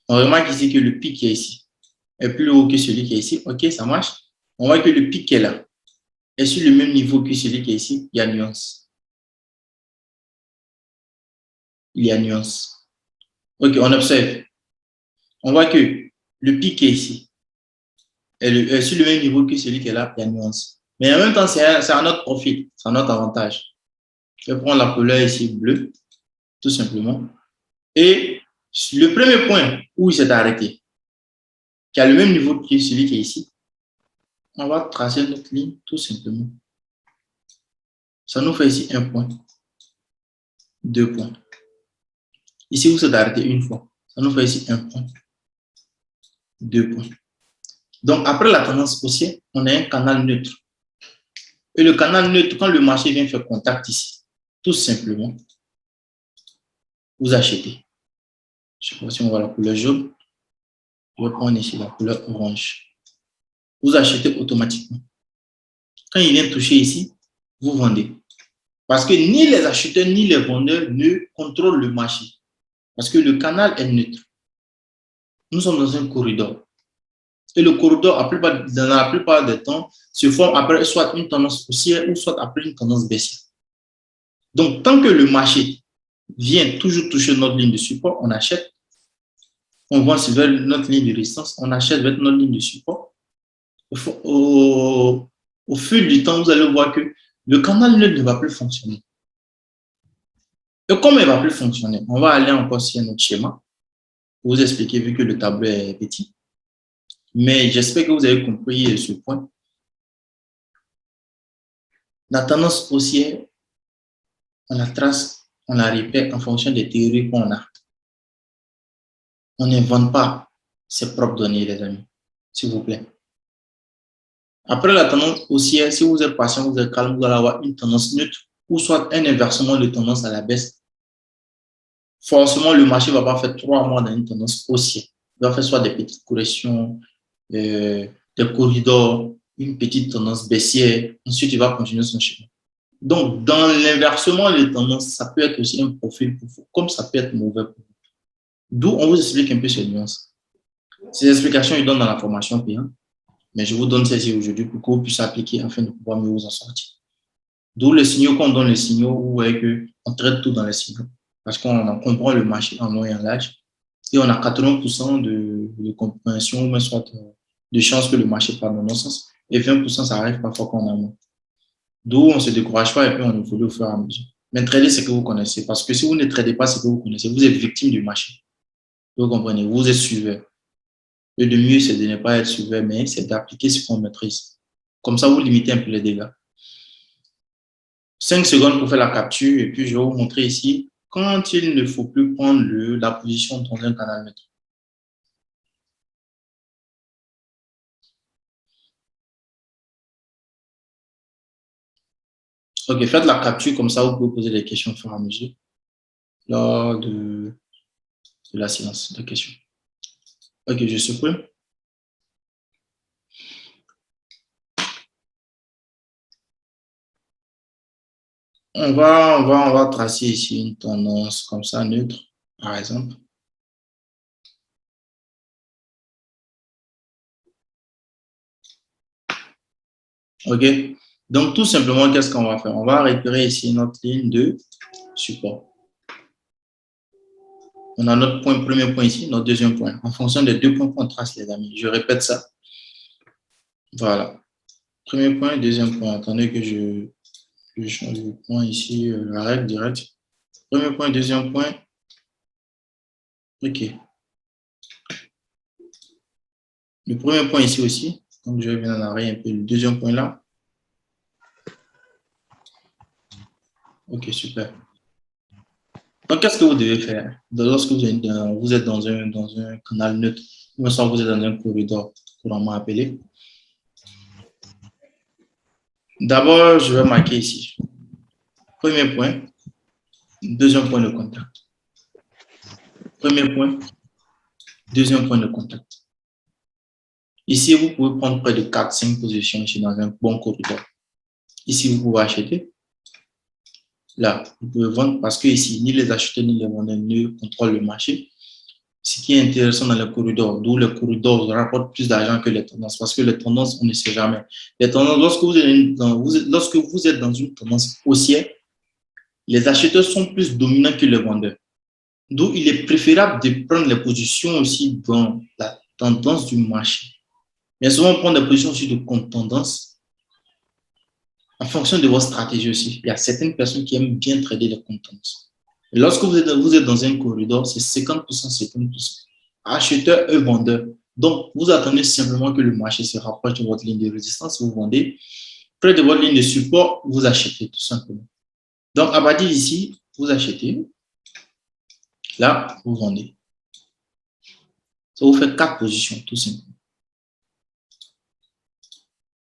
On remarque ici que le pic qui est ici est plus haut que celui qui est ici. OK, ça marche. On voit que le pic qui est là est sur le même niveau que celui qui est ici. Il y a nuance. Il y a nuance. OK, on observe. On voit que le pic qui est ici est sur le même niveau que celui qui est là. Il y a nuance. Mais en même temps, c'est à notre profit. C'est à notre avantage. Je vais prendre la couleur ici bleue, tout simplement. Et le premier point où il s'est arrêté, qui a le même niveau que celui qui est ici, on va tracer notre ligne tout simplement. Ça nous fait ici un point, 2 points. Ici, vous êtes arrêté une fois. Ça nous fait ici un point, 2 points. Donc, après la tendance haussière, on a un canal neutre. Et le canal neutre, quand le marché vient faire contact ici, tout simplement, vous achetez. Je ne sais pas si on voit la couleur jaune. Je vais prendre ici la couleur orange. Vous achetez automatiquement. Quand il vient toucher ici, vous vendez. Parce que ni les acheteurs ni les vendeurs ne contrôlent le marché. Parce que le canal est neutre. Nous sommes dans un corridor. Et le corridor, dans la plupart des temps, se forme après soit une tendance haussière ou soit après une tendance baissière. Donc, tant que le marché vient toujours toucher notre ligne de support, on achète. On vend vers notre ligne de résistance, on achète vers notre ligne de support. Au fil du temps, vous allez voir que le canal neutre ne va plus fonctionner. Et comme il ne va plus fonctionner, on va aller encore sur notre schéma pour vous expliquer, vu que le tableau est petit. Mais j'espère que vous avez compris ce point. La tendance haussière, on la trace, on la répète en fonction des théories qu'on a. On n'invente pas ses propres données, les amis, s'il vous plaît. Après la tendance haussière, si vous êtes patient, vous êtes calme, vous allez avoir une tendance neutre ou soit un inversement de tendance à la baisse. Forcément, le marché ne va pas faire 3 mois dans une tendance haussière. Il va faire soit des petites corrections, des corridors, une petite tendance baissière. Ensuite, il va continuer son chemin. Donc, dans l'inversement des tendances, ça peut être aussi un profil pour vous, comme ça peut être mauvais pour vous. D'où on vous explique un peu ces nuances. Ces explications, ils donnent dans la formation payante. Mais je vous donne celle-ci aujourd'hui pour que vous puissiez appliquer afin de pouvoir mieux vous en sortir. D'où les signaux, qu'on donne les signaux, vous voyez qu'on traite tout dans les signaux. Parce qu'on comprend le marché en long et en large. Et on a 80% de compréhension, mais soit de chances que le marché parte dans nos sens. Et 20%, ça arrive parfois qu'on a moins. D'où on ne se décourage pas et puis on évolue au fur et à mesure. Mais trader, c'est que vous connaissez. Parce que si vous ne tradez pas, c'est que vous connaissez. Vous êtes victime du marché. Vous comprenez? Vous êtes suiveur. Et le mieux, c'est de ne pas être suiveur, mais c'est d'appliquer ce qu'on maîtrise. Comme ça, vous limitez un peu les dégâts. 5 secondes pour faire la capture et puis je vais vous montrer ici quand il ne faut plus prendre la position dans un canal neutre. Ok, faites la capture comme ça, vous pouvez poser des questions au fur et à mesure lors de la séance de questions. Ok, je supprime. On va tracer ici une tendance comme ça, neutre, par exemple. Ok, donc tout simplement, qu'est-ce qu'on va faire? On va récupérer ici notre ligne de support. On a notre premier point ici, notre deuxième point. En fonction des 2 points qu'on trace, les amis. Je répète ça. Voilà. Premier point, deuxième point. Attendez que je change le point ici, la règle directe. Premier point, deuxième point. OK. Le premier point ici aussi. Donc, je vais bien en arrière un peu. Le deuxième point là. OK, super. Donc, qu'est-ce que vous devez faire lorsque vous êtes dans un canal neutre ou soit vous êtes dans un corridor couramment appelé? D'abord, je vais marquer ici. Premier point, deuxième point de contact. Premier point, deuxième point de contact. Ici, vous pouvez prendre près de 4-5 positions ici dans un bon corridor. Ici, vous pouvez acheter. Là, vous pouvez vendre parce que ici, ni les acheteurs ni les vendeurs ne contrôlent le marché. Ce qui est intéressant dans le corridor, d'où le corridor rapporte plus d'argent que les tendances, parce que les tendances, on ne sait jamais. Les tendances, lorsque vous êtes dans une tendance haussière, les acheteurs sont plus dominants que les vendeurs. D'où il est préférable de prendre les positions aussi dans la tendance du marché. Mais souvent, prendre des positions aussi de tendance en fonction de votre stratégie aussi. Il y a certaines personnes qui aiment bien trader les tendances. Lorsque vous êtes dans un corridor, c'est 50%, 50%. Acheteurs et vendeurs. Donc, vous attendez simplement que le marché se rapproche de votre ligne de résistance, vous vendez. Près de votre ligne de support, vous achetez tout simplement. Donc, à partir d'ici, vous achetez. Là, vous vendez. Ça vous fait 4 positions, tout simplement.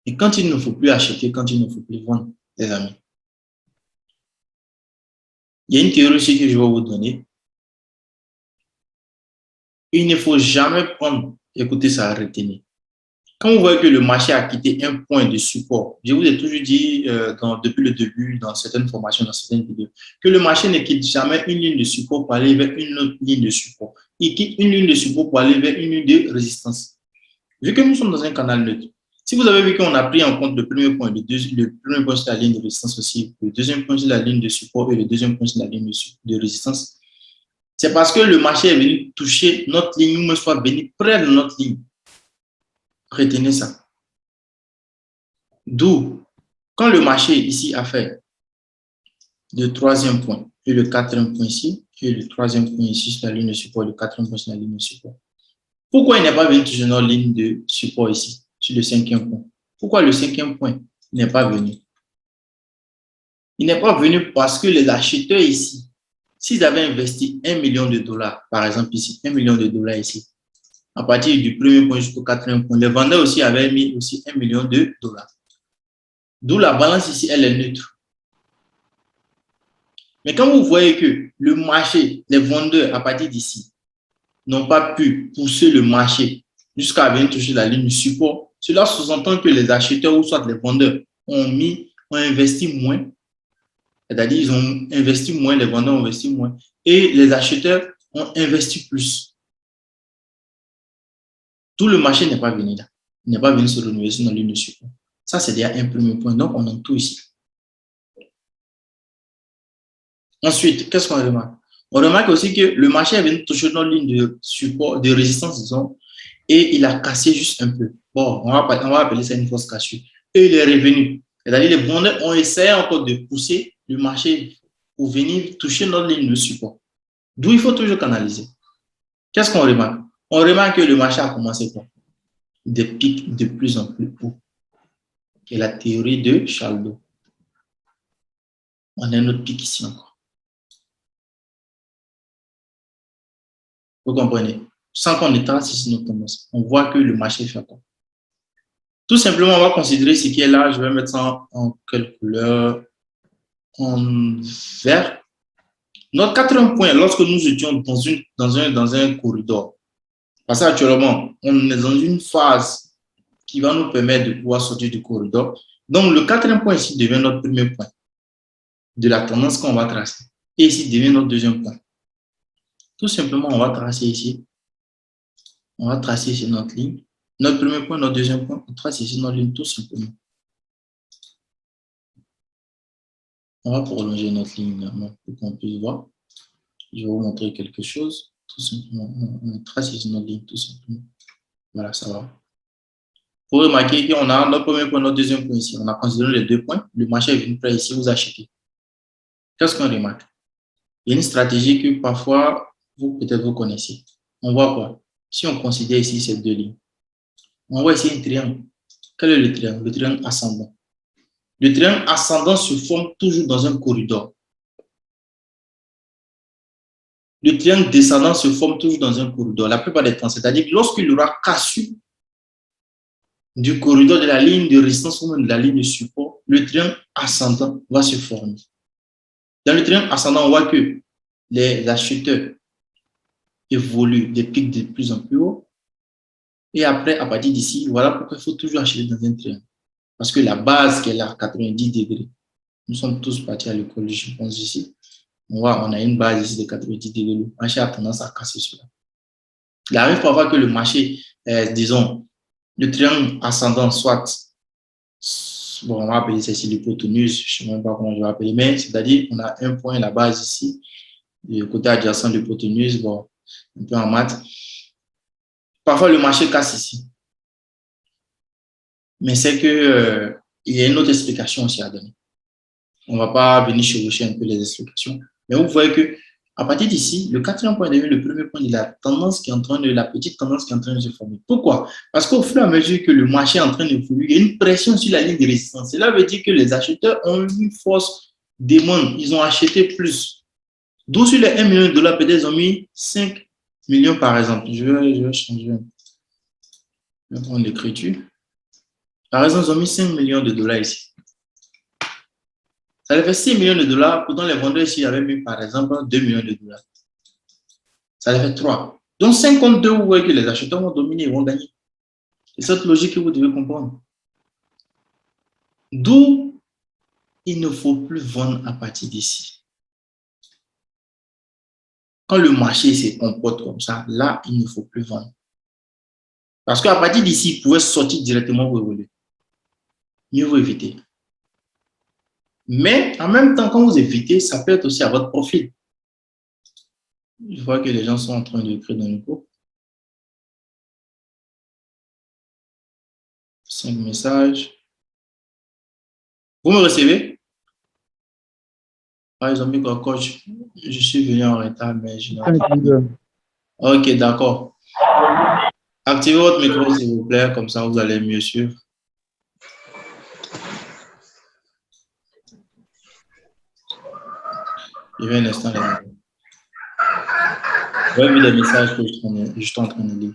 Et quand il ne faut plus acheter, quand il ne faut plus vendre, les amis, il y a une théorie aussi que je vais vous donner. Il ne faut jamais prendre, écoutez ça, retenez. Quand vous voyez que le marché a quitté un point de support, je vous ai toujours dit depuis le début, dans certaines formations, dans certaines vidéos, que le marché ne quitte jamais une ligne de support pour aller vers une autre ligne de support. Il quitte une ligne de support pour aller vers une ligne de résistance. Vu que nous sommes dans un canal neutre, si vous avez vu qu'on a pris en compte le premier point, le premier point sur la ligne de résistance aussi, le deuxième point sur la ligne de support et le deuxième point sur la ligne de résistance, c'est parce que le marché est venu toucher notre ligne, ou soit venu près de notre ligne. Retenez ça. D'où, quand le marché ici a fait le troisième point et le quatrième point ici, et le troisième point ici sur la ligne de support, le quatrième point sur la ligne de support, pourquoi il n'est pas venu toucher notre ligne de support ici, sur le cinquième point? Pourquoi le cinquième point n'est pas venu? Il n'est pas venu parce que les acheteurs ici, s'ils avaient investi $1 million, par exemple ici, $1 million ici, à partir du premier point jusqu'au quatrième point, les vendeurs aussi avaient mis aussi $1 million. D'où la balance ici, elle est neutre. Mais quand vous voyez que le marché, les vendeurs, à partir d'ici, n'ont pas pu pousser le marché jusqu'à venir toucher la ligne de support, cela sous-entend que les acheteurs ou soit les vendeurs ont investi moins. C'est-à-dire ils ont investi moins, les vendeurs ont investi moins et les acheteurs ont investi plus. Tout le marché n'est pas venu là. Il n'est pas venu se renouveler sur la ligne de support. Ça, c'est déjà un premier point. Donc, on a tout ici. Ensuite, qu'est-ce qu'on remarque? On remarque aussi que le marché est venu toucher notre ligne de support, de résistance, disons, et il a cassé juste un peu. Bon, on va appeler ça une fausse cassure. Et il est revenu. C'est-à-dire les vendeurs ont essayé encore de pousser le marché pour venir toucher notre ligne de support. D'où il faut toujours canaliser. Qu'est-ce qu'on remarque? On remarque que le marché a commencé par des pics de plus en plus hauts. C'est la théorie de Chaldo. On a un autre pic ici encore. Vous comprenez? Sans qu'on ne trace ici notre tendance, on voit que le marché fait quoi? Tout simplement, on va considérer ce qui est là. Je vais mettre ça en quelle couleur? En vert. Notre quatrième point, lorsque nous étions dans un corridor, parce qu'actuellement, on est dans une phase qui va nous permettre de pouvoir sortir du corridor. Donc, le quatrième point ici devient notre premier point de la tendance qu'on va tracer. Et ici devient notre deuxième point. Tout simplement, on va tracer ici. On va tracer ici notre ligne. Notre premier point, notre deuxième point, on trace ici notre ligne tout simplement. On va prolonger notre ligne également pour qu'on puisse voir. Je vais vous montrer quelque chose. Tout simplement, on trace ici notre ligne tout simplement. Voilà, ça va. Vous remarquez qu'on a notre premier point, notre deuxième point ici. On a considéré les deux points. Le marché est venu près ici, vous achetez. Qu'est-ce qu'on remarque? Il y a une stratégie que parfois, peut-être vous connaissez. On voit quoi? Si on considère ici ces deux lignes, on voit ici un triangle. Quel est le triangle? Le triangle ascendant. Le triangle ascendant se forme toujours dans un corridor. Le triangle descendant se forme toujours dans un corridor, la plupart des temps. C'est-à-dire que lorsqu'il y aura cassure du corridor de la ligne de résistance ou de la ligne de support, le triangle ascendant va se former. Dans le triangle ascendant, on voit que les acheteurs évoluent des pics de plus en plus haut. Et après, à partir d'ici, voilà pourquoi il faut toujours acheter dans un triangle. Parce que la base qui est là, à 90 degrés, nous sommes tous partis à l'école, je pense ici. On a une base ici de 90 degrés. Le marché a tendance à casser cela. Il arrive parfois que le marché, disons, le triangle ascendant soit, bon, on va appeler ça ici l'hypoténuse, je ne sais même pas comment je vais appeler, mais c'est-à-dire qu'on a un point, la base ici, le côté adjacent de l'hypoténuse, bon, un peu en maths. Parfois, le marché casse ici. Mais c'est que il y a une autre explication aussi à donner. On ne va pas venir chevaucher un peu les explications. Mais vous voyez que à partir d'ici, le quatrième point devient le premier point de la tendance qui est en train de, la petite tendance qui est en train de se former. Pourquoi? Parce qu'au fur et à mesure que le marché est en train d'évoluer, il y a une pression sur la ligne de résistance. Cela veut dire que les acheteurs ont une force demande. Ils ont acheté plus. D'où sur les $1 million, peut-être ils ont mis 5 millions par exemple. Je vais changer. Je vais prendre l'écriture. Par exemple, ils ont mis 5 millions de dollars ici. Ça fait 6 millions de dollars. Pourtant, les vendeurs ici avaient mis, par exemple, 2 millions de dollars. Ça fait 3. Donc, 52, vous voyez que les acheteurs vont dominer, ils vont gagner. C'est cette logique que vous devez comprendre. D'où il ne faut plus vendre à partir d'ici. Quand le marché se comporte comme ça, là, il ne faut plus vendre. Parce qu'à partir d'ici, vous pouvez sortir directement où vous voulez. Mieux vaut éviter. Mais en même temps, quand vous évitez, ça peut être aussi à votre profit. Je vois que les gens sont en train de écrire dans le groupe. 5 messages. Vous me recevez? Ah, ils ont mis quoi, coach? Je suis venu en retard, mais je n'ai pas. Ok, d'accord. Activez votre micro, s'il vous plaît, comme ça vous allez mieux suivre. Il y avait un instant là. Vous avez vu les messages que je suis en train de lire.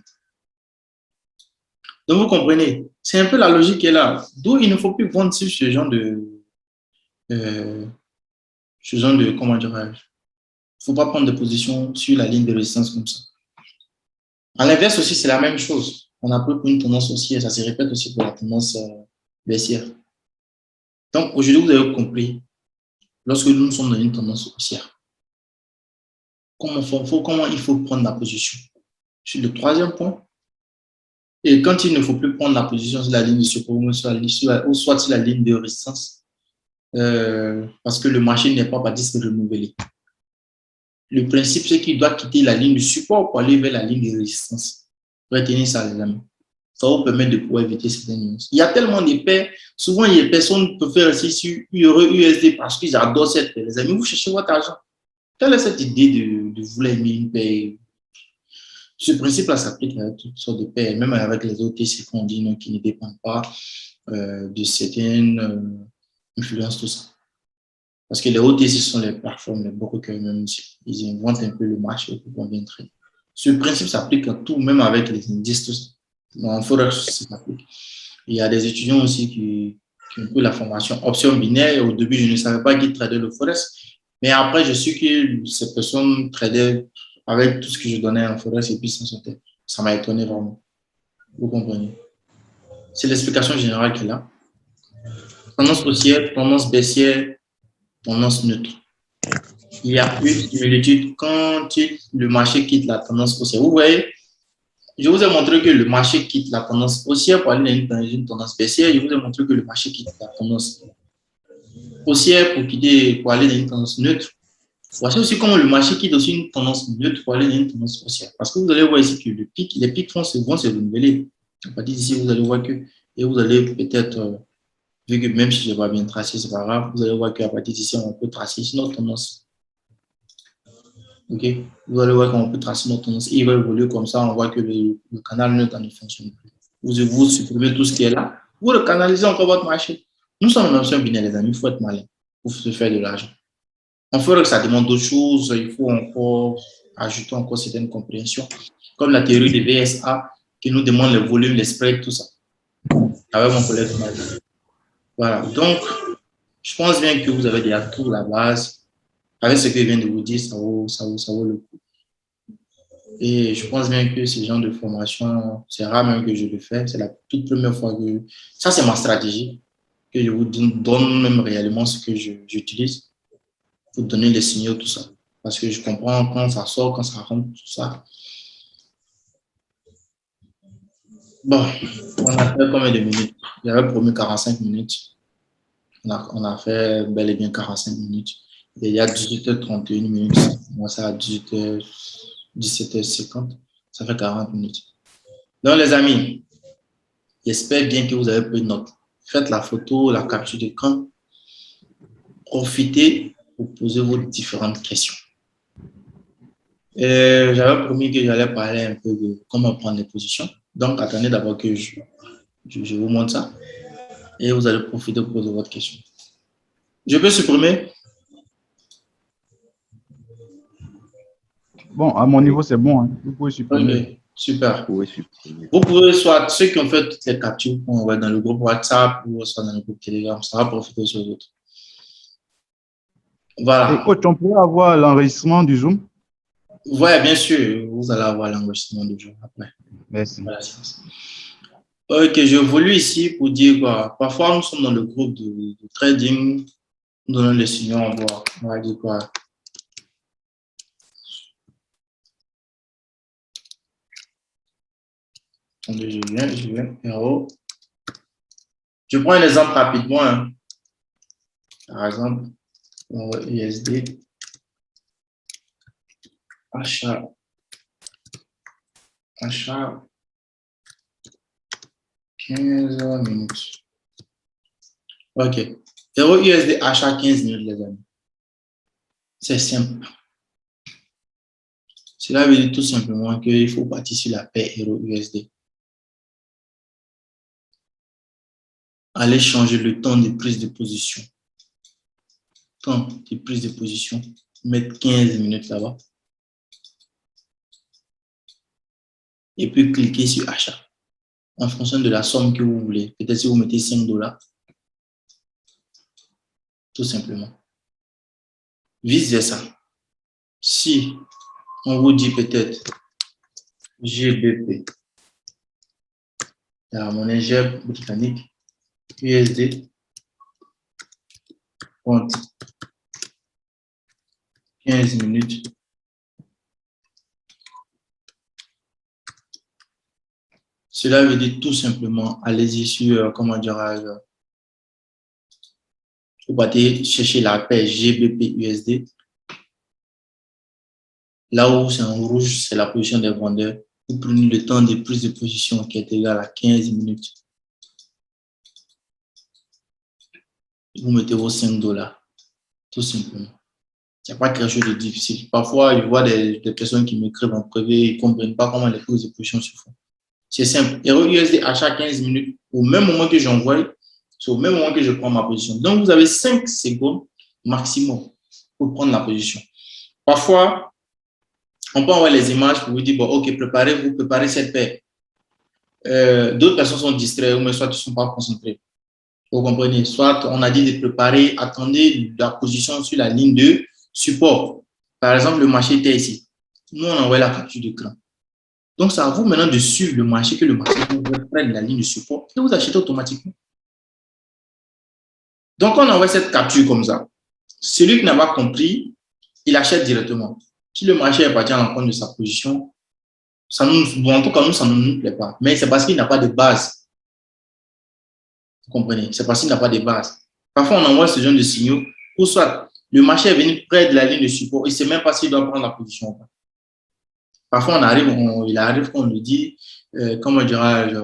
Donc, vous comprenez, c'est un peu la logique qui est là. D'où il ne faut plus vendre sur ce genre de comment dirais-je, il ne faut pas prendre de position sur la ligne de résistance comme ça. À l'inverse aussi, c'est la même chose. On a pris une tendance haussière, ça se répète aussi pour la tendance baissière. Donc, aujourd'hui, vous avez compris, lorsque nous sommes dans une tendance haussière, comment il faut prendre la position? Sur le troisième point, et quand il ne faut plus prendre la position sur la ligne de support ou soit sur la ligne de résistance, parce que le marché n'est pas parti se renouveler. Le principe, c'est qu'il doit quitter la ligne de support pour aller vers la ligne de résistance. Retenez ça, les amis. Ça vous permet de pouvoir éviter certaines nuances. Il y a tellement de paires. Souvent, il y a des personnes qui peuvent faire rester sur USD parce qu'ils adorent cette paire. Les amis, vous cherchez votre argent. Quelle est cette idée de vouloir aimer une paire? Ce principe-là s'applique à toutes sortes de paires, même avec les OTC qu'on dit non, qui ne dépendent pas de certaines influences, tout ça. Parce que les OTC sont les plateformes, les brokers, même ils inventent un peu le marché pour qu'on vienne trader. Ce principe s'applique à tout, même avec les indices, tout ça. En Forex, ça s'applique. Il y a des étudiants aussi qui ont un peu la formation option binaire. Au début, je ne savais pas qu'ils tradaient le Forex. Mais après, je suis que ces personnes tradaient avec tout ce que je donnais en Forex et puis s'en sortaient. Ça m'a étonné vraiment. Vous comprenez? C'est l'explication générale qu'il a. Tendance haussière, tendance baissière, tendance neutre. Il y a une similitude quand le marché quitte la tendance haussière. Vous voyez, je vous ai montré que le marché quitte la tendance haussière pour aller dans une tendance baissière. Je vous ai montré que le marché quitte la tendance haussière pour aller dans une tendance neutre. Voici aussi comment le marché quitte aussi une tendance neutre pour aller dans une tendance haussière. Parce que vous allez voir ici que les pics vont se renouveler. À partir d'ici, vous allez voir que, et vous allez peut-être, vu que même si je n'ai pas bien tracé, c'est pas grave, vous allez voir qu'à partir d'ici, on peut tracer notre tendance. Ok, vous allez voir qu'on peut tracer notre tendance. Il va évoluer comme ça, on voit que le canal neutre ne fonctionne plus. Vous supprimez tout ce qui est là, vous recanalisez encore votre marché. Nous sommes en option binaire, les amis, il faut être malin pour se faire de l'argent. En Forex, ça demande d'autres choses, il faut encore ajouter encore certaines compréhensions, comme la théorie des VSA qui nous demande les volumes, les spreads, tout ça. Avec mon collègue. Voilà, donc je pense bien que vous avez déjà tout la base. Avec ce que je viens de vous dire, ça vaut le coup. Et je pense bien que ce genre de formation, c'est rare même que je le fais. C'est la toute première fois que... Ça, c'est ma stratégie, que je vous donne même réellement ce que j'utilise pour donner les signaux, tout ça. Parce que je comprends quand ça sort, quand ça rentre, tout ça. Bon, on a fait combien de minutes? J'avais promis 45 minutes. On a fait bel et bien 45 minutes. Et il y a 18h31 minutes. Moi, ça à 17h50. Ça fait 40 minutes. Donc, les amis, j'espère bien que vous avez pris note. Faites la photo, la capture d'écran. Profitez pour poser vos différentes questions. J'avais promis que j'allais parler un peu de comment prendre les positions. Donc, attendez d'abord que je vous montre ça. Et vous allez profiter pour poser votre question. Je peux supprimer? Bon, à mon niveau, c'est bon. Hein. Vous pouvez supprimer. Okay, super. Vous pouvez soit ceux qui ont fait toutes les captures, on va dans le groupe WhatsApp ou soit dans le groupe Telegram. Ça va profiter sur les autres. Voilà. Et coach, on pourrait avoir l'enregistrement du Zoom? Oui, bien sûr. Vous allez avoir l'enregistrement du Zoom après. Merci. Voilà. Ok, je voulais ici pour dire quoi. Parfois, nous sommes dans le groupe de trading, nous donnons les signaux, on va dire quoi. Attendez, je viens, héros. Je prends un exemple rapidement, hein. Par exemple, USD, achat, achat, 15 minutes. Ok. Euro USD, achat 15 minutes, les amis. C'est simple. Cela veut dire tout simplement qu'il faut partir sur la paire Euro USD. Allez changer le temps de prise de position. Temps de prise de position. Mettre 15 minutes là-bas. Et puis cliquez sur achat. En fonction de la somme que vous voulez. Peut-être si vous mettez 5 $, tout simplement. Vice versa. Si on vous dit peut-être GBP, la monnaie GEP britannique, USD, compte 15 minutes. Cela veut dire tout simplement, allez-y sur, comment dirais-je, vous partez chercher la paire GBP USD. Là où c'est en rouge, c'est la position des vendeurs. Vous prenez le temps de prise de position qui est égal à 15 minutes. Vous mettez vos 5 $, tout simplement. Il n'y a pas quelque chose de difficile. Parfois, je vois des personnes qui m'écrivent en privé, ils ne comprennent pas comment les prises de position se font. C'est simple. Euro USD achat 15 minutes, au même moment que j'envoie, c'est au même moment que je prends ma position. Donc, vous avez 5 secondes maximum pour prendre la position. Parfois, on peut envoyer les images pour vous dire, bon, OK, préparez-vous, préparez cette paire. D'autres personnes sont distraites, mais soit ils ne sont pas concentrés. Vous comprenez? Soit on a dit de préparer, attendez la position sur la ligne de support. Par exemple, le marché était ici. Nous, on envoie la capture d'écran. Donc, c'est à vous maintenant de suivre le marché, que le marché vous prenne la ligne de support et vous achetez automatiquement. Donc, on envoie cette capture comme ça. Celui qui n'a pas compris, il achète directement. Si le marché est parti à l'encontre de sa position, ça nous, bon, en tout cas, nous, ça ne nous plaît pas. Mais c'est parce qu'il n'a pas de base. Vous comprenez? C'est parce qu'il n'a pas de base. Parfois, on envoie ce genre de signaux pour soit le marché est venu près de la ligne de support, il ne sait même pas s'il doit prendre la position ou pas. Parfois, il arrive qu'on nous dit, comment dirais-je,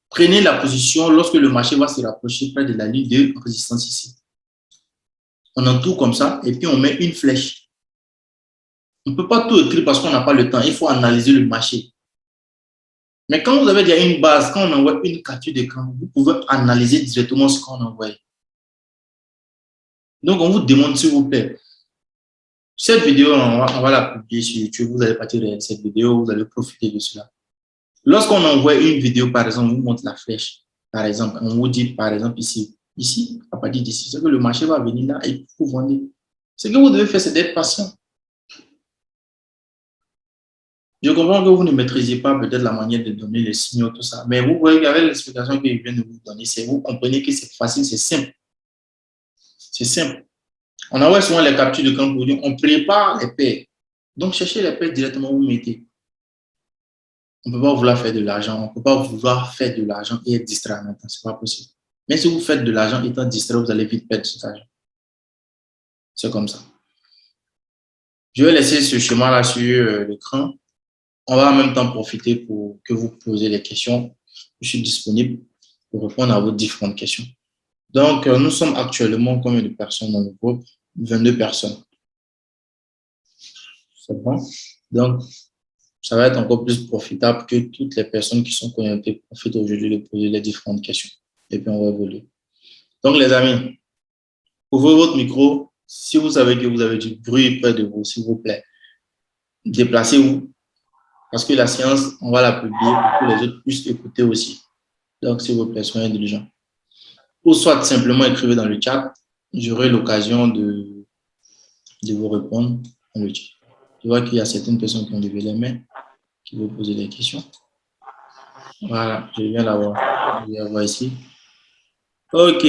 prenez la position lorsque le marché va se rapprocher près de la ligne de résistance ici. On entoure comme ça et puis on met une flèche. On ne peut pas tout écrire parce qu'on n'a pas le temps. Il faut analyser le marché. Mais quand vous avez déjà une base, quand on envoie une capture d'écran, vous pouvez analyser directement ce qu'on envoie. Donc, on vous demande, s'il vous plaît, cette vidéo, on va la publier sur YouTube. Vous allez partir de cette vidéo, vous allez profiter de cela. Lorsqu'on envoie une vidéo, par exemple, on vous montre la flèche. Par exemple, on vous dit, par exemple, ici, à partir d'ici, c'est que le marché va venir là et vous vendez. Ce que vous devez faire, c'est d'être patient. Je comprends que vous ne maîtrisez pas peut-être la manière de donner les signaux, tout ça, mais vous voyez qu'avec l'explication que je viens de vous donner, vous comprenez que c'est facile, c'est simple. C'est simple. On envoie souvent les captures de camp pour dire, on prépare les paires. Donc, cherchez les paires directement, vous mettez. On ne peut pas vouloir faire de l'argent, on ne peut pas vouloir faire de l'argent et être distrait en même temps, ce n'est pas possible. Mais si vous faites de l'argent étant distrait, vous allez vite perdre cet argent. C'est comme ça. Je vais laisser ce schéma-là sur l'écran. On va en même temps profiter pour que vous posiez les questions. Je suis disponible pour répondre à vos différentes questions. Donc, nous sommes actuellement combien de personnes dans le groupe? 22 personnes. C'est bon? Donc, ça va être encore plus profitable que toutes les personnes qui sont connectées profitent aujourd'hui de poser les différentes questions. Et puis, on va évoluer. Donc, les amis, ouvrez votre micro. Si vous savez que vous avez du bruit près de vous, s'il vous plaît, déplacez-vous. Parce que la séance, on va la publier pour que les autres puissent écouter aussi. Donc, s'il vous plaît, soyez indulgents. Ou soit simplement écrivez dans le chat. J'aurai l'occasion de vous répondre dans le chat. Je vois qu'il y a certaines personnes qui ont levé les mains, qui vont poser des questions. Voilà, je viens l'avoir. Je vais l'avoir ici. OK.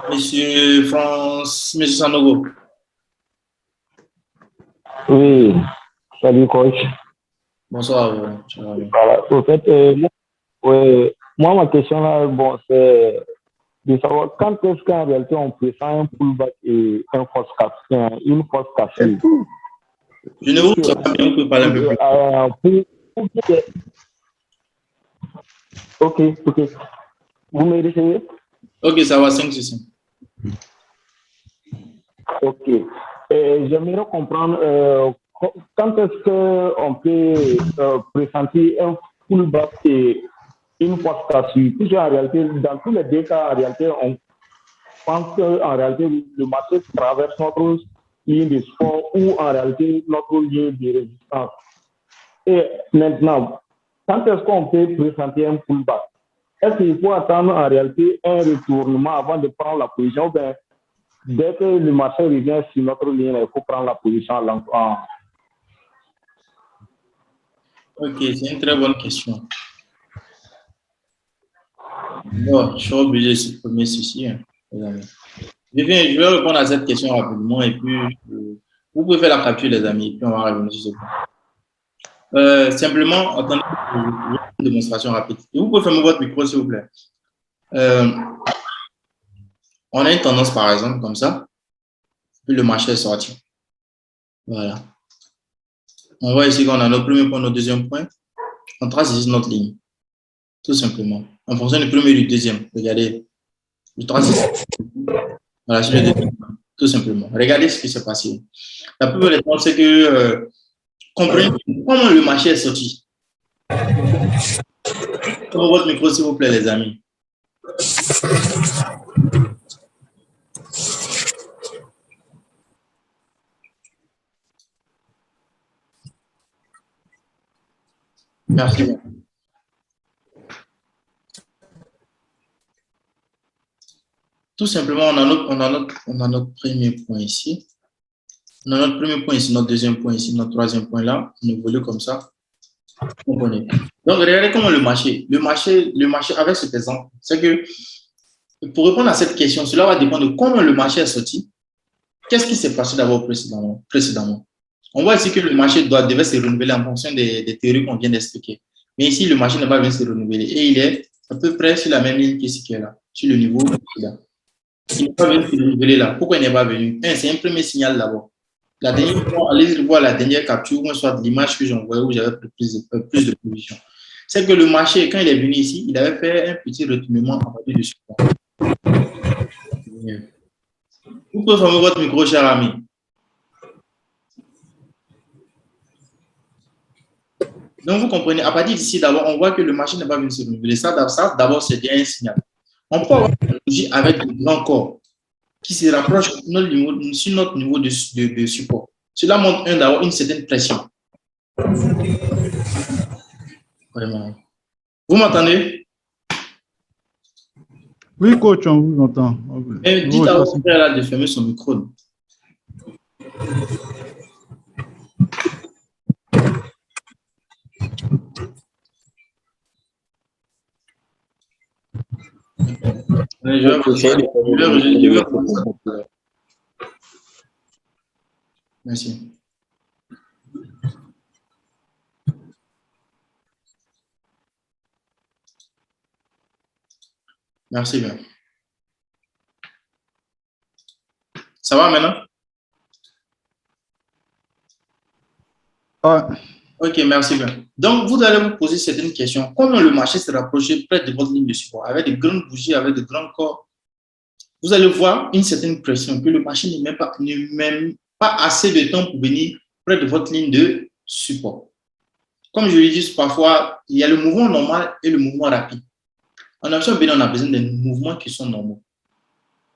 Monsieur Sanogo. Oui, salut coach. Bonsoir. Voilà. Au fait, moi, ma question là, bon, c'est de savoir quand est-ce qu'en réalité on pressent un pullback et une force capsule. Je ne vous sais pas bien, on peut parler un peu plus. Ok. Vous me recevez? Ok, ça va, 5 sur 5. Ok. J'aimerais comprendre quand est-ce qu'on peut pressentir un pullback et une force capsule. Puisque en réalité, dans tous les deux cas, en réalité, on pense qu'en réalité, le marché traverse notre ligne de support ou en réalité notre ligne de résistance. Et maintenant, quand est-ce qu'on peut présenter un pullback? Est-ce qu'il faut attendre en réalité un retournement avant de prendre la position? Ben, dès que le marché revient sur notre ligne, il faut prendre la position en... Ok, c'est une très bonne question. Bon, je suis obligé de supprimer ceci. Hein, je vais répondre à cette question rapidement et puis vous pouvez faire la capture, les amis, et puis on va revenir sur ce point. Simplement, attendez une démonstration rapide. Et vous pouvez fermer votre micro, s'il vous plaît. On a une tendance, par exemple, comme ça, puis le marché est sorti. Voilà. On voit ici qu'on a notre premier point, notre deuxième point. On trace ici notre ligne, tout simplement. En fonction du premier et du deuxième. Regardez. Je trace ici. Voilà, sur le deuxième point, tout simplement. Regardez ce qui s'est passé. La plupart des temps, c'est que comprenez comment le marché est sorti. Comme votre micro, s'il vous plaît, les amis. Merci. Tout simplement, on a notre premier point ici. On a notre premier point ici, notre deuxième point ici, notre troisième point là. On évolue comme ça. Vous comprenez? Donc, regardez comment le marché avec cet exemple, c'est que pour répondre à cette question, cela va dépendre de comment le marché est sorti. Qu'est-ce qui s'est passé d'abord précédemment? On voit ici que le marché devait se renouveler en fonction des théories qu'on vient d'expliquer. Mais ici, le marché n'a pas bien se renouveler et il est à peu près sur la même ligne qu'ici qui est là, sur le niveau là. Il n'est pas venu se renouveler là. Pourquoi il n'est pas venu? C'est un premier signal d'abord. La dernière fois, allez voir la dernière capture, ou soit l'image que j'envoyais où j'avais plus de positions. C'est que le marché, quand il est venu ici, il avait fait un petit retournement à partir du support. Vous pouvez fermer votre micro, cher ami. Donc, vous comprenez, à partir d'ici, d'abord, on voit que le marché n'est pas venu se renouveler. Ça d'abord, c'est bien un signal. On peut avoir une bougie avec de grands corps qui se rapprochent sur notre niveau de support. Cela montre d'abord une certaine pression. Vraiment. Vous m'entendez? Oui, coach, on vous entend. Dites à votre frère là de fermer son micro. Merci. Merci bien. Ça va maintenant? Ok, merci bien. Donc, vous allez vous poser certaines questions. Comment le marché se rapproche près de votre ligne de support avec de grandes bougies, avec de grands corps? Vous allez voir une certaine pression que le marché ne met pas assez de temps pour venir près de votre ligne de support. Comme je le dis parfois, il y a le mouvement normal et le mouvement rapide. En option B, on a besoin de mouvements qui sont normaux.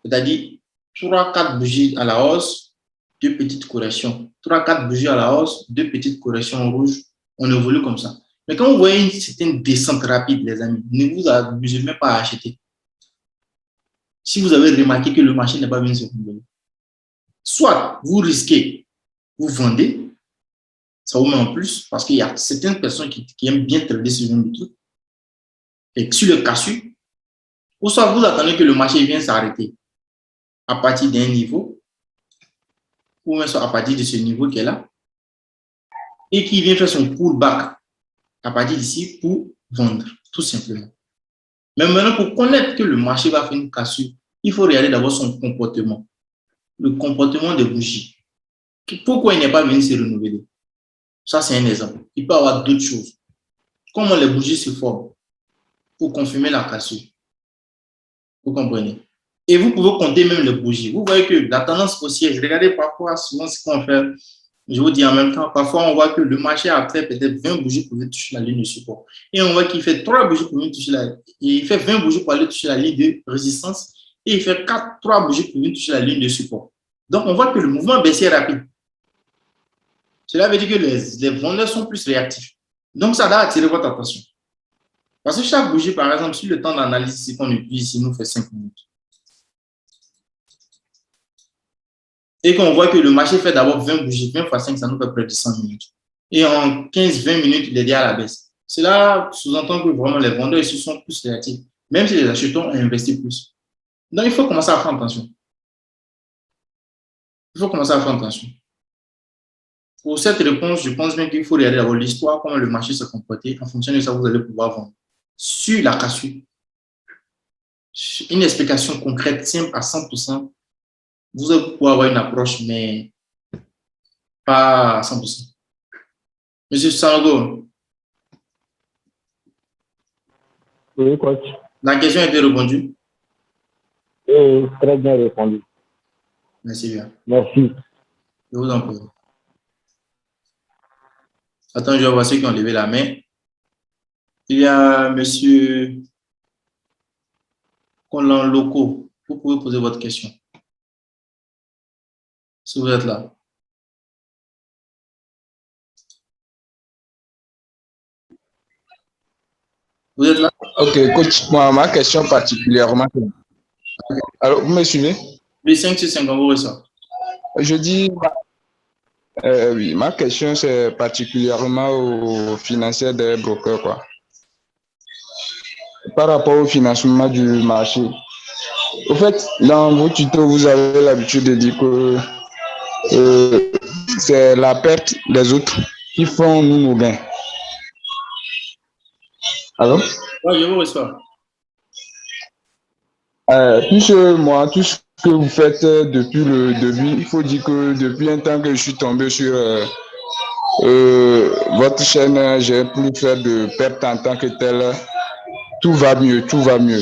C'est-à-dire 3-4 bougies à la hausse, 2 petites corrections. 3-4 bougies à la hausse, 2 petites corrections rouges. On évolue comme ça. Mais quand vous voyez une certaine descente rapide, les amis, ne vous abusez même pas à acheter. Si vous avez remarqué que le marché n'est pas venu se renouveler, soit vous risquez, vous vendez, ça vous met en plus, parce qu'il y a certaines personnes qui aiment bien trader ce genre de trucs. et sur le CASU, ou soit vous attendez que le marché vienne s'arrêter à partir d'un niveau, ou même soit à partir de ce niveau qui est là, et qui vient faire son pullback à partir d'ici pour vendre, tout simplement. Mais maintenant, pour connaître que le marché va faire une cassure, il faut regarder d'abord son comportement, le comportement des bougies. Pourquoi il n'est pas venu se renouveler? Ça, c'est un exemple. Il peut y avoir d'autres choses. Comment les bougies se forment pour confirmer la cassure. Vous comprenez? Et vous pouvez compter même les bougies. Vous voyez que la tendance haussière, regardez parfois, souvent ce qu'on fait, je vous dis en même temps, parfois on voit que le marché a fait peut-être 20 bougies pour venir toucher la ligne de support. Et on voit qu'il fait 3 bougies pour venir toucher il fait 20 bougies pour aller toucher la ligne de résistance et il fait 3 bougies pour venir toucher la ligne de support. Donc on voit que le mouvement baissier est rapide. Cela veut dire que les vendeurs sont plus réactifs. Donc ça doit attirer votre attention. Parce que chaque bougie, par exemple, si le temps d'analyse qu'on utilise ici nous fait 5 minutes, et qu'on voit que le marché fait d'abord 20 bougies, 20 fois 5, ça nous fait près de 100 minutes. Et en 15-20 minutes, il est déjà à la baisse. Cela sous-entend que vraiment les vendeurs ici sont plus réactifs, même si les acheteurs ont investi plus. Donc, il faut commencer à faire attention. Il faut commencer à faire attention. Pour cette réponse, je pense bien qu'il faut regarder d'abord l'histoire, comment le marché s'est comporté. En fonction de ça, vous allez pouvoir vendre. Sur la cassure, une explication concrète, simple à 100%, vous allez pouvoir avoir une approche, mais pas à 100%. Monsieur Sanogo. Oui, coach. La question a été répondue? Très bien répondu. Merci bien. Merci. Je vous en prie. Attends, je vais voir ceux qui ont levé la main. Il y a monsieur Colin Loco. Vous pouvez poser votre question. Si vous êtes là. Vous êtes là? Ok, coach, moi, ma question particulièrement. Alors, vous me suivez? Oui, 5 sur 5, on vous reçoit. Je dis, oui, ma question, c'est particulièrement aux financiers des brokers, quoi. Par rapport au financement du marché. Au fait, dans vos tutos, vous avez l'habitude de dire que c'est la perte des autres qui font nous nos gains. Alors? Oui, je vous reçois. Puisque moi, tout ce que vous faites depuis le début, il faut dire que depuis un temps que je suis tombé sur votre chaîne, j'ai plus fait de perte en tant que tel. Tout va mieux, tout va mieux.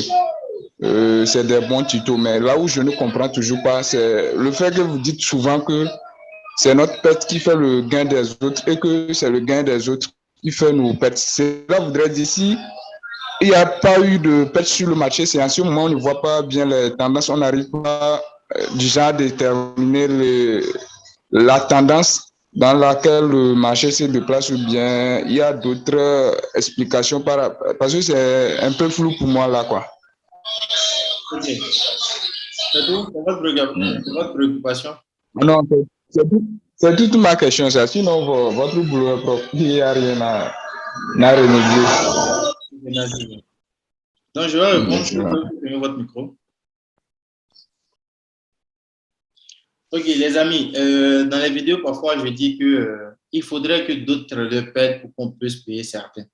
C'est des bons tutos, mais là où je ne comprends toujours pas, c'est le fait que vous dites souvent que c'est notre perte qui fait le gain des autres et que c'est le gain des autres qui fait nos pertes. Cela voudrait dire si il n'y a pas eu de perte sur le marché, c'est en ce moment on ne voit pas bien les tendances, on n'arrive pas déjà à déterminer la tendance dans laquelle le marché se déplace ou bien il y a d'autres explications parce que c'est un peu flou pour moi là, quoi. Ok. C'est tout? C'est votre préoccupation? Non, c'est toute ma question, ça. Sinon, votre boulot est propre. Il n'y a rien à renouveler. Donc, je vais répondre. Vous pouvez fermer votre micro. Ok, les amis, dans les vidéos, parfois, je dis que il faudrait que d'autres traders perdent pour qu'on puisse payer certains.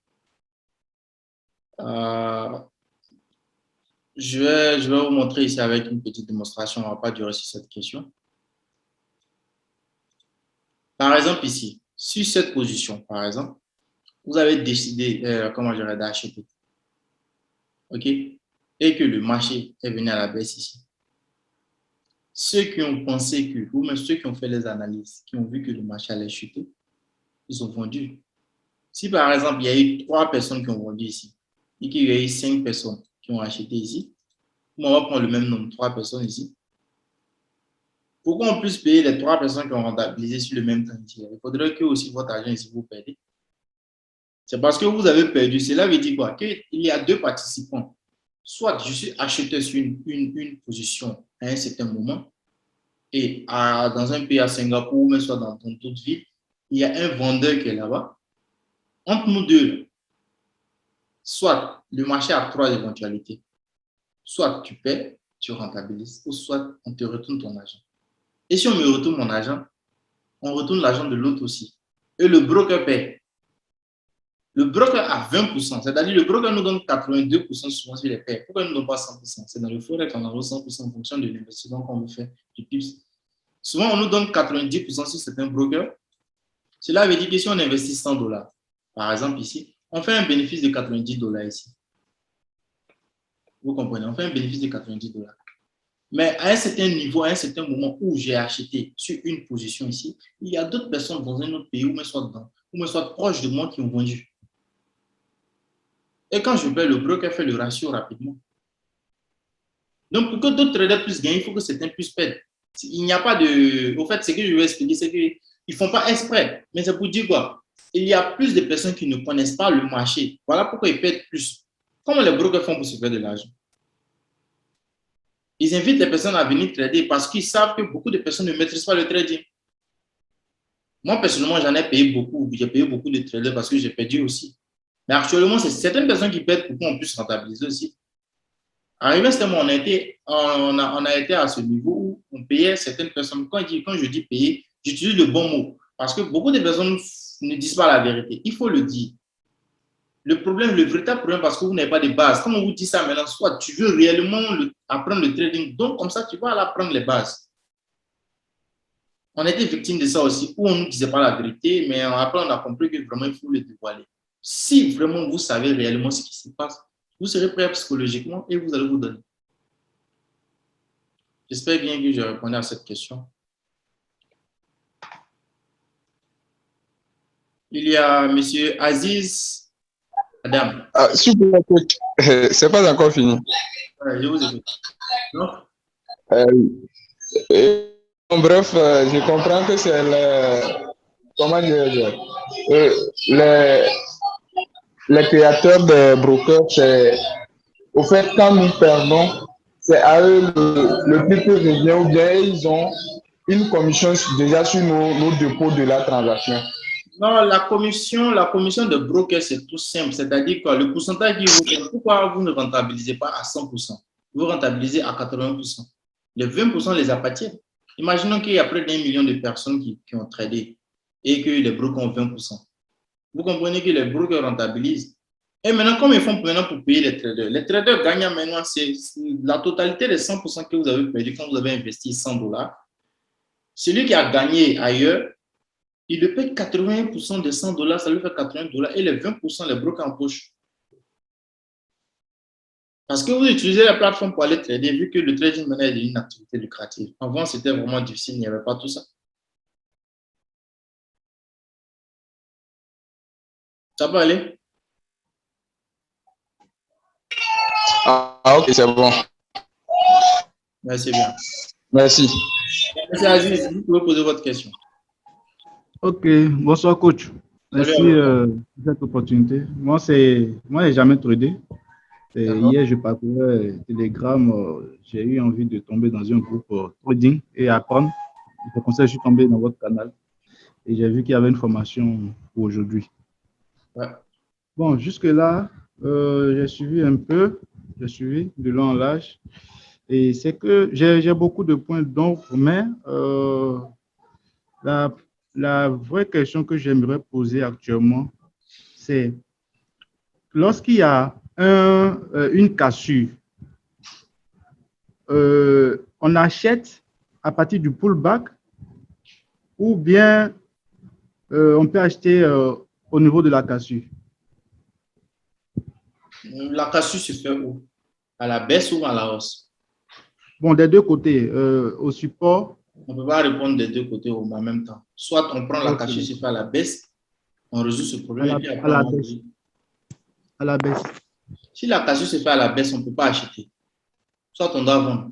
Je vais vous montrer ici avec une petite démonstration. On ne va pas durer sur cette question. Par exemple, ici, sur cette position, par exemple, vous avez décidé, d'acheter. OK? Et que le marché est venu à la baisse ici. Ceux qui ont pensé que, ou même ceux qui ont fait les analyses, qui ont vu que le marché allait chuter, ils ont vendu. Si par exemple, il y a eu 3 personnes qui ont vendu ici, et qu'il y a eu 5 personnes qui ont acheté ici, on va prendre le même nombre, 3 personnes ici. Pour qu'on puisse payer les 3 personnes qui ont rentabilisé sur le même temps ici, il faudrait que aussi votre argent ici, vous perdez. C'est parce que vous avez perdu. Cela veut dire quoi? Qu'il y a 2 participants. Soit je suis acheteur sur une position à un certain moment, et dans un pays à Singapour, ou même soit dans toute ville, il y a un vendeur qui est là-bas. Entre nous deux, soit le marché a trois éventualités. Soit tu paies, tu rentabilises, ou soit on te retourne ton argent. Et si on me retourne mon argent, on retourne l'argent de l'autre aussi. Et le broker paie. Le broker a 20%, c'est-à-dire le broker nous donne 82% souvent sur les paies. Pourquoi il ne nous donne pas 100%? C'est dans le forex qu'on a 100% en fonction de l'investissement qu'on veut faire, du PIPS. Souvent, on nous donne 90% sur certains brokers. Cela veut dire que si on investit 100 $, par exemple ici, on fait un bénéfice de 90 $ ici. Vous comprenez? On fait un bénéfice de 90 $. Mais à un certain niveau, à un certain moment où j'ai acheté sur une position ici, il y a d'autres personnes dans un autre pays ou me soit proche de moi qui ont vendu. Et quand je paie, le broker fait le ratio rapidement. Donc, pour que d'autres traders puissent gagner, il faut que certains puissent perdre. Il n'y a pas de... Au fait, ce que je veux expliquer, c'est qu'ils ne font pas exprès. Mais c'est pour dire quoi? Il y a plus de personnes qui ne connaissent pas le marché. Voilà pourquoi ils perdent plus. Comment les brokers font pour se faire de l'argent? Ils invitent les personnes à venir trader parce qu'ils savent que beaucoup de personnes ne maîtrisent pas le trading. Moi, personnellement, j'en ai payé beaucoup. J'ai payé beaucoup de traders parce que j'ai perdu aussi. Mais actuellement, c'est certaines personnes qui perdent pour qu'on puisse rentabiliser aussi. Arrivé à ce moment, on a été à ce niveau où on payait certaines personnes. Quand je dis payer, j'utilise le bon mot. Parce que beaucoup de personnes ne disent pas la vérité. Il faut le dire. Le véritable problème, parce que vous n'avez pas de base. Comme on vous dit ça maintenant, soit tu veux réellement apprendre le trading, donc comme ça, tu vas aller apprendre les bases. On a été victime de ça aussi, où on ne nous disait pas la vérité, mais après, on a compris que vraiment, il faut le dévoiler. Si vraiment vous savez réellement ce qui se passe, vous serez prêt psychologiquement et vous allez vous donner. J'espère bien que je répondais à cette question. Il y a M. Aziz Adam. Ah, super, coach. C'est pas encore fini. Ouais, je vous écoute. Non? Bref, je comprends que c'est le... Comment dire? Les créateurs de brokers, c'est au fait quand nous perdons, c'est à eux le plus peu revient ou bien ils ont une commission déjà sur nos dépôts de la transaction. Non, la commission de broker, c'est tout simple. C'est-à-dire que le pourcentage qui vous donne, pourquoi vous ne rentabilisez pas à 100%? Vous rentabilisez à 80%. Les 20% les appartiennent. Imaginons qu'il y a près d'1 million de personnes qui ont tradé et que les brokers ont 20%. Vous comprenez que les brokers rentabilisent. Et maintenant, comment ils font maintenant pour payer les traders? Les traders gagnent maintenant, c'est la totalité des 100% que vous avez perdu quand vous avez investi 100 $. Celui qui a gagné ailleurs, il le paye 80% de 100 $, ça lui fait 80 $ et les 20%, les brokers en poche. Parce que vous utilisez la plateforme pour aller trader, vu que le trading maintenant est une activité lucrative. Avant, c'était vraiment difficile, il n'y avait pas tout ça. Ça peut aller? Ah, ok, c'est bon. Merci bien. Merci. Merci Aziz, vous pouvez poser votre question. Ok, bonsoir coach. Merci pour cette opportunité. Moi, j'ai jamais tradé. Hier, je parcourais Telegram, j'ai eu envie de tomber dans un groupe trading et apprendre. C'est comme ça que je suis tombé dans votre canal et j'ai vu qu'il y avait une formation pour aujourd'hui. Ouais. Bon, jusque-là, j'ai suivi un peu, j'ai suivi de long en large et c'est que j'ai beaucoup de points d'ombre, mais la vraie question que j'aimerais poser actuellement, c'est lorsqu'il y a une cassure, on achète à partir du pullback ou bien on peut acheter au niveau de la cassure? La cassure se fait où? À la baisse ou à la hausse? Bon, des deux côtés, au support. On ne peut pas répondre des deux côtés en même temps. Soit on prend la cassure se fait à la baisse, on résout ce problème et puis après on baisse. À la baisse. Si la cassure se fait à la baisse, on ne peut pas acheter. Soit on doit vendre.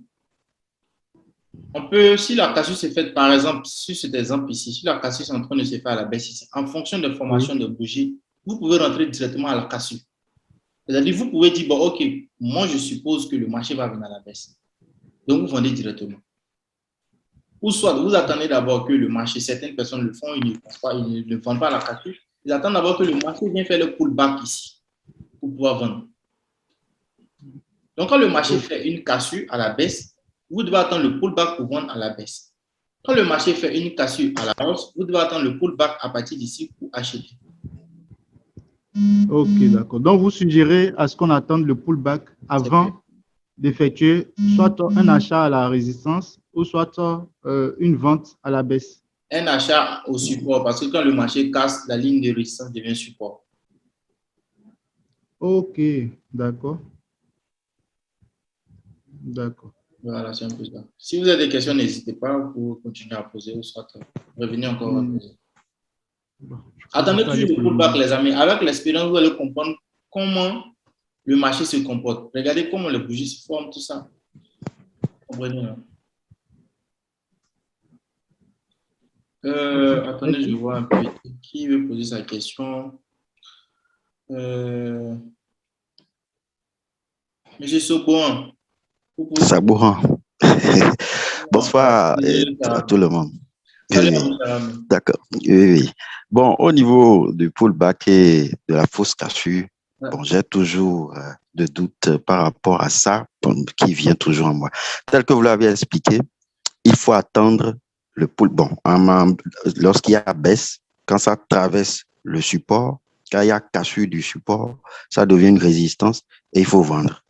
On peut, si la cassure se fait, par exemple, sur cet exemple ici, si la cassure est en train de se faire à la baisse ici, en fonction de formation de bougie, vous pouvez rentrer directement à la cassure. C'est-à-dire, vous pouvez dire, bon, ok, moi je suppose que le marché va venir à la baisse. Donc, vous vendez directement. Ou soit, vous attendez d'abord que le marché, certaines personnes le font, ils ne vendent pas la cassure. Ils attendent d'abord que le marché vienne faire le pullback ici pour pouvoir vendre. Donc, quand le marché fait une cassure à la baisse, vous devez attendre le pullback pour vendre à la baisse. Quand le marché fait une cassure à la hausse, vous devez attendre le pullback à partir d'ici pour acheter. Ok, d'accord. Donc, vous suggérez à ce qu'on attende le pullback avant d'effectuer soit un achat à la résistance ou soit une vente à la baisse. Un achat au support, parce que quand le marché casse, la ligne de résistance devient support. Ok, d'accord. D'accord. Voilà, c'est un peu ça. Si vous avez des questions, n'hésitez pas pour continuer à poser ou soit revenir encore à poser. Bon, Attendez toujours le pullback, les amis. Avec l'expérience, vous allez comprendre comment le marché se comporte. Regardez comment les bougies se forment, tout ça. Comprenez, hein? Attendez, je vois un peu qui veut poser sa question. Monsieur Sobon. Sabourin. Bonsoir à tout le monde. Salut, d'accord. Oui. Bon, au niveau du pullback et de la fausse cassure, bon, j'ai toujours de doutes par rapport à ça qui vient toujours en moi. Tel que vous l'avez expliqué, il faut attendre le pull. Bon, lorsqu'il y a baisse, quand ça traverse le support, quand il y a cassure du support, ça devient une résistance et il faut vendre.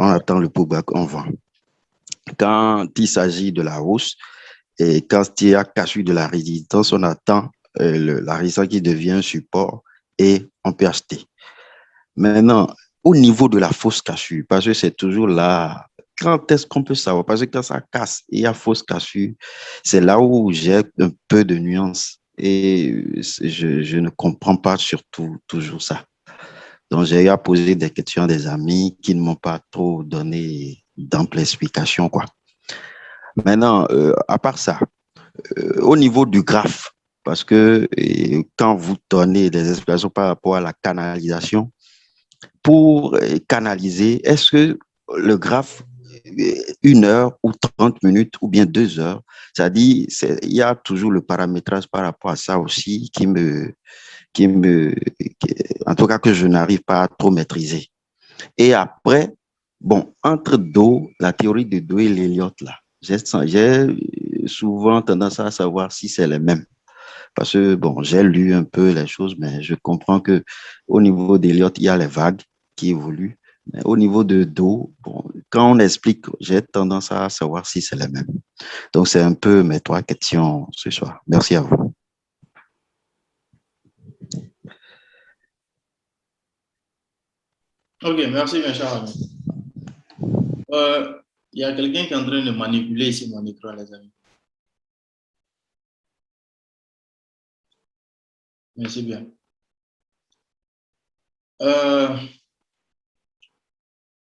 On attend le pullback, on vend. Quand il s'agit de la hausse et quand il y a cassure de la résistance, on attend la résistance qui devient un support et on peut acheter. Maintenant, au niveau de la fausse cassure, parce que c'est toujours là, quand est-ce qu'on peut savoir? Parce que quand ça casse et il y a fausse cassure, c'est là où j'ai un peu de nuance et je ne comprends pas surtout toujours ça. Donc, j'ai eu à poser des questions à des amis qui ne m'ont pas trop donné d'amples explications, quoi. Maintenant, à part ça, au niveau du graphe, parce que quand vous donnez des explications par rapport à la canalisation, pour canaliser, est-ce que le graphe, 1 heure ou 30 minutes ou bien 2 heures, c'est-à-dire, il y a toujours le paramétrage par rapport à ça aussi en tout cas, que je n'arrive pas à trop maîtriser. Et après, bon, entre Do, la théorie de Do et l'Elliott, là, j'ai souvent tendance à savoir si c'est les mêmes. Parce que, bon, j'ai lu un peu les choses, mais je comprends que au niveau d'Elliott, il y a les vagues qui évoluent. Mais au niveau de Do, bon, quand on explique, j'ai tendance à savoir si c'est les mêmes. Donc, c'est un peu mes 3 questions ce soir. Merci à vous. Ok, merci, mes chers amis. Il y a quelqu'un qui est en train de manipuler ici mon écran, les amis. Merci bien.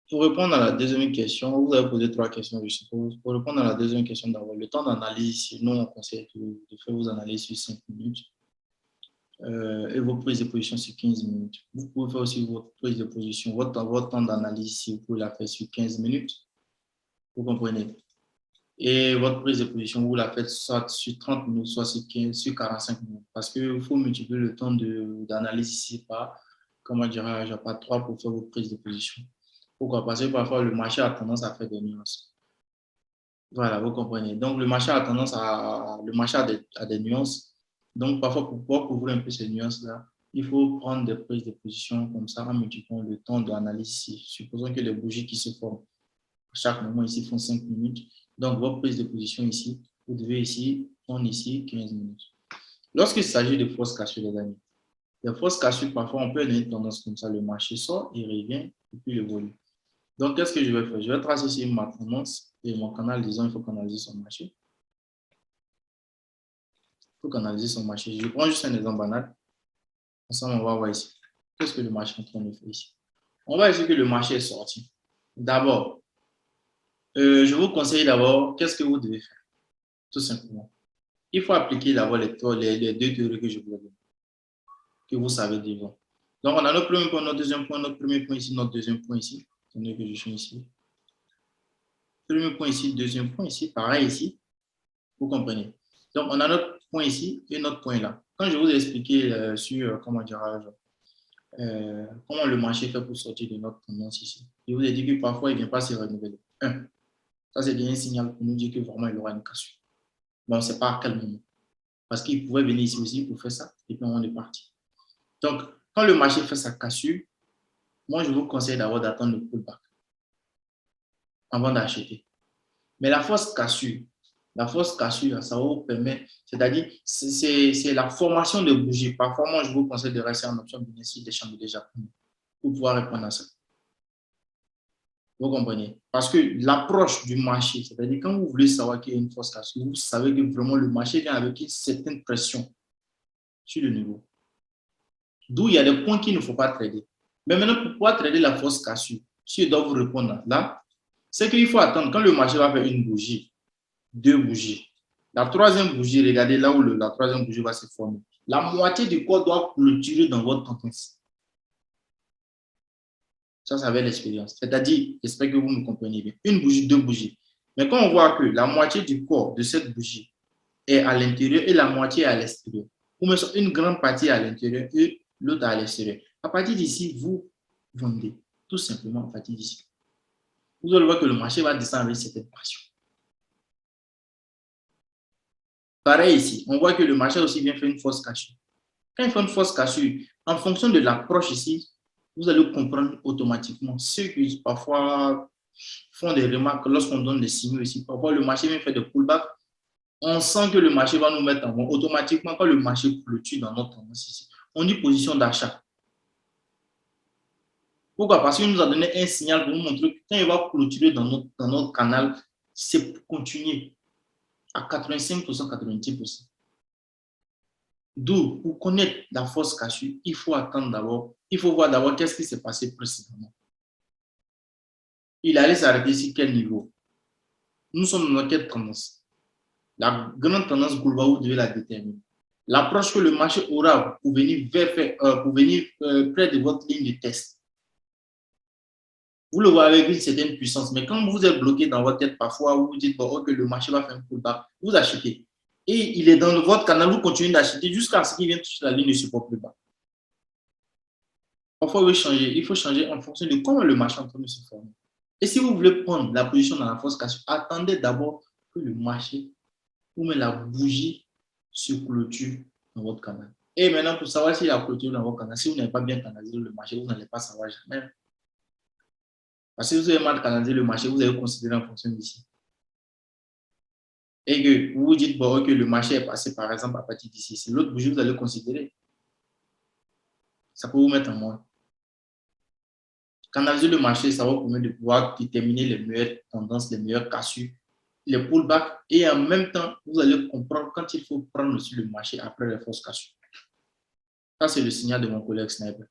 Pour répondre à la deuxième question, vous avez posé 3 questions, je suppose. Pour répondre à la deuxième question, d'avoir le temps d'analyse, nous, on conseille de faire vos analyses sur 5 minutes et vos prises de position sur 15 minutes. Vous pouvez faire aussi votre prise de position, votre temps d'analyse, si vous pouvez la faire sur 15 minutes. Vous comprenez? Et votre prise de position, vous la faites soit sur 30 minutes, soit sur 45 minutes. Parce qu'il faut multiplier le temps d'analyse ici par, comment dirais-je, par 3 pour faire vos prises de position. Pourquoi? Parce que parfois, le marché a tendance à faire des nuances. Voilà, vous comprenez. Donc, le marché a tendance à des nuances. Donc, parfois, pour pouvoir couvrir un peu ces nuances-là, il faut prendre des prises de position comme ça en multipliant le temps d'analyse ici. Supposons que les bougies qui se forment à chaque moment ici font 5 minutes. Donc, votre prise de position ici, vous devez ici prendre ici 15 minutes. Lorsqu'il s'agit de fausses cassures, les amis, les fausses cassures, parfois, on peut donner une tendance comme ça. Le marché sort, il revient, et puis le volume. Donc, qu'est-ce que je vais faire? Je vais tracer ici ma tendance et mon canal, disons, il faut canaliser son marché. Il faut canaliser son marché. Je prends juste un exemple banal. Ensemble, on va voir ici. Qu'est-ce que le marché est en train de faire ici? On va essayer que le marché est sorti. D'abord, je vous conseille d'abord, qu'est-ce que vous devez faire? Tout simplement. Il faut appliquer d'abord les 2 théories que je vous ai données, que vous savez déjà. Donc, on a notre premier point, notre deuxième point, notre premier point ici, notre deuxième point ici. Attendez que je suis ici. Premier point ici, deuxième point ici, pareil ici. Vous comprenez? Donc, on a notre point ici et notre point là. Quand je vous ai expliqué sur, comment dirais-je, comment le marché fait pour sortir de notre tendance ici. Je vous ai dit que parfois, il ne vient pas se renouveler. Ça, c'est bien un signal pour nous dire que vraiment, il aura une cassure. Mais on ne sait pas à quel moment. Parce qu'il pouvait venir ici aussi pour faire ça, et puis on est parti. Donc, quand le marché fait sa cassure, moi, je vous conseille d'abord d'attendre le pullback avant d'acheter. Mais la fausse cassure, ça vous permet, c'est-à-dire, c'est la formation de bougies. Parfois, moi, je vous conseille de rester en option bénéfice des chandeliers japonais pour pouvoir répondre à ça. Vous comprenez? Parce que l'approche du marché, c'est-à-dire quand vous voulez savoir qu'il y a une fausse cassure, vous savez que vraiment le marché vient avec une certaine pression sur le niveau. D'où il y a des points qu'il ne faut pas trader. Mais maintenant, pour pouvoir trader la fausse cassure, si je dois vous répondre là, c'est qu'il faut attendre quand le marché va faire une bougie, deux bougies. La troisième bougie, regardez là où la troisième bougie va se former. La moitié du corps doit clôturer dans votre tendance. Ça, ça avait l'expérience. C'est-à-dire, j'espère que vous me comprenez bien. Une bougie, deux bougies. Mais quand on voit que la moitié du corps de cette bougie est à l'intérieur et la moitié est à l'extérieur, ou même une grande partie à l'intérieur et l'autre à l'extérieur, à partir d'ici, vous vendez. Tout simplement à partir d'ici. Vous allez voir que le marché va descendre avec cette pression. Pareil ici, on voit que le marché aussi vient faire une fausse cassure. Quand il fait une fausse cassure, en fonction de l'approche ici, vous allez comprendre automatiquement. Ceux qui parfois font des remarques lorsqu'on donne des signaux ici, parfois le marché vient faire des pullbacks, on sent que le marché va nous mettre en vente. Automatiquement, quand le marché clôture dans notre tendance ici, on dit position d'achat. Pourquoi? Parce qu'il nous a donné un signal pour nous montrer que quand il va clôturer dans notre canal, c'est pour continuer à 85%, 90%. D'où, pour connaître la fausse cassure, il faut attendre d'abord, il faut voir d'abord qu'est-ce qui s'est passé précédemment. Il allait s'arrêter sur quel niveau? Nous sommes dans quelle tendance? La grande tendance globale, vous devez la déterminer. L'approche que le marché aura pour venir, près de votre ligne de test. Vous le voyez avec une certaine puissance, mais quand vous êtes bloqué dans votre tête, parfois, vous vous dites bon, que le marché va faire un pullback, vous achetez. Et il est dans votre canal, vous continuez d'acheter jusqu'à ce qu'il vienne toucher la ligne de support plus bas. Parfois, il faut changer en fonction de comment le marché est en train de se former. Et si vous voulez prendre la position dans la fausse cassure, attendez d'abord que le marché ou même la bougie se clôture dans votre canal. Et maintenant, pour savoir s'il y a clôture dans votre canal, si vous n'avez pas bien canalisé le marché, vous n'allez pas savoir jamais. Parce que si vous avez mal canalisé le marché, vous allez considérer en fonction d'ici. Et que vous vous dites bon, que le marché est passé par exemple à partir d'ici. C'est l'autre bougie que vous allez considérer. Ça peut vous mettre en moins. Canaliser le marché, ça va vous permettre de pouvoir déterminer les meilleures tendances, les meilleures cassures, les pullbacks, et en même temps, vous allez comprendre quand il faut prendre sur le marché après les fausses cassures. Ça, c'est le signal de mon collègue Sniper.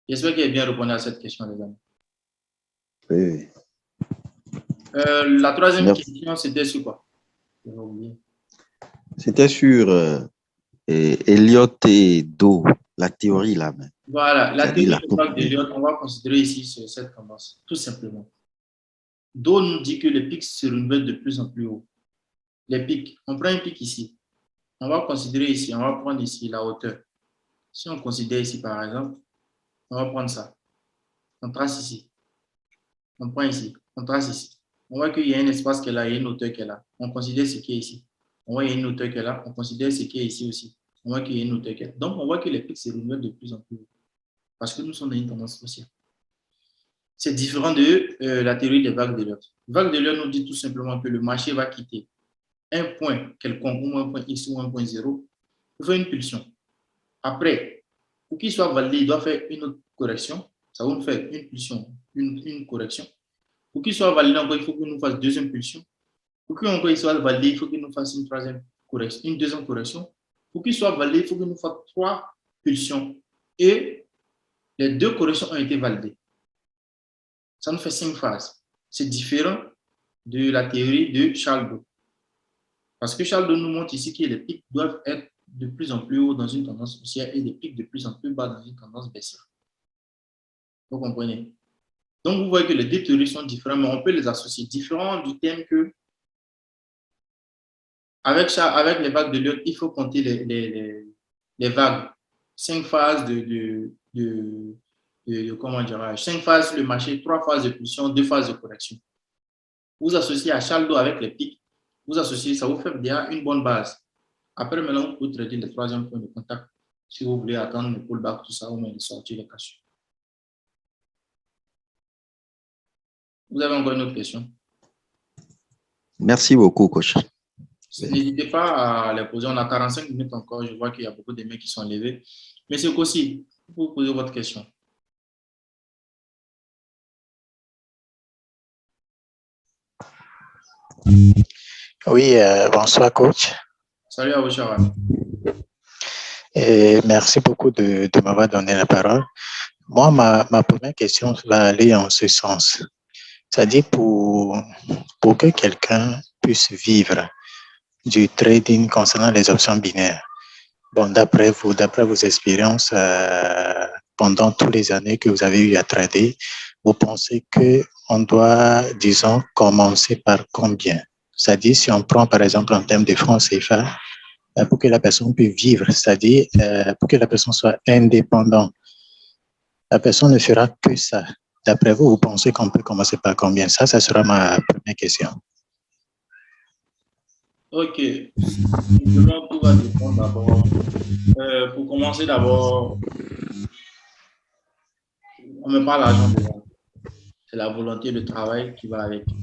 J'espère qu'il a bien répondu à cette question, les amis. Oui. La troisième question, c'était sur quoi? C'était sur Elliott et Do, la théorie là. Voilà, la théorie d'Elliott, on va considérer ici sur cette tendance, tout simplement. Do nous dit que les pics se renouvellent de plus en plus haut. Les pics, on prend un pic ici. On va considérer ici, on va prendre ici la hauteur. Si on considère ici, par exemple, on va prendre ça. On trace ici. On prend ici. On trace ici. On voit qu'il y a un espace qui est là, il y a une hauteur qui est là. On considère ce qui est ici. On voit qu'il y a une hauteur qui est là. On considère ce qui est ici aussi. On voit qu'il y a une hauteur qui est là. Donc, on voit que les pics se renouvellent de plus en plus haut. Parce que nous sommes dans une tendance haussière. C'est différent de la théorie des vagues d'Elliott. Vague d'Elliott nous dit tout simplement que le marché va quitter un point quelconque, ou un point X ou un point 0, pour faire une pulsion. Après, pour qu'il soit validé, il doit faire une autre correction. Ça va nous faire une pulsion, une correction. Pour qu'il soit validé encore, il faut qu'il nous fasse deuxième pulsion. Pour qu'il soit validé, il faut qu'il nous fasse une troisième correction, une deuxième correction. Pour qu'il soit validé, il faut qu'il nous fasse 3 pulsions. Et les 2 corrections ont été validées. Ça nous fait 5 phases. C'est différent de la théorie de Charles Do. Parce que Charles Do nous montre ici que les pics doivent être de plus en plus haut dans une tendance haussière et des pics de plus en plus bas dans une tendance baissière. Vous comprenez? Donc, vous voyez que les deux théories sont différentes, mais on peut les associer. Différents du thème que, avec les vagues d'Elliott, il faut compter les vagues, 5 phases comment dirais-je, 5 phases sur le marché, 3 phases de pulsion, 2 phases de correction. Vous associez à chaque dos avec les pics, vous associez, ça vous fait déjà une bonne base. Après, maintenant, vous pouvez traiter le troisième point de contact si vous voulez attendre le pullback, tout ça, ou même de sortir les cassures. Vous avez encore une autre question? Merci beaucoup, coach. N'hésitez pas à les poser. On a 45 minutes encore. Je vois qu'il y a beaucoup de mains qui sont levées. Monsieur Kossi, vous posez votre question. Oui, bonsoir, coach. Salut à vous, Charal. Et merci beaucoup de m'avoir donné la parole. Moi, ma première question va aller en ce sens. C'est-à-dire pour que quelqu'un puisse vivre du trading concernant les options binaires. Bon, d'après vos expériences, pendant toutes les années que vous avez eu à trader, vous pensez qu'on doit, disons, commencer par combien? C'est-à-dire, si on prend par exemple en termes de francs CFA, pour que la personne puisse vivre, c'est-à-dire pour que la personne soit indépendante, la personne ne fera que ça. D'après vous, vous pensez qu'on peut commencer par combien? Ça sera ma première question. Ok. Simplement, tout va dépendre d'abord. Pour commencer d'abord, on ne met pas l'argent dedans. C'est la volonté de travail qui va avec. Qui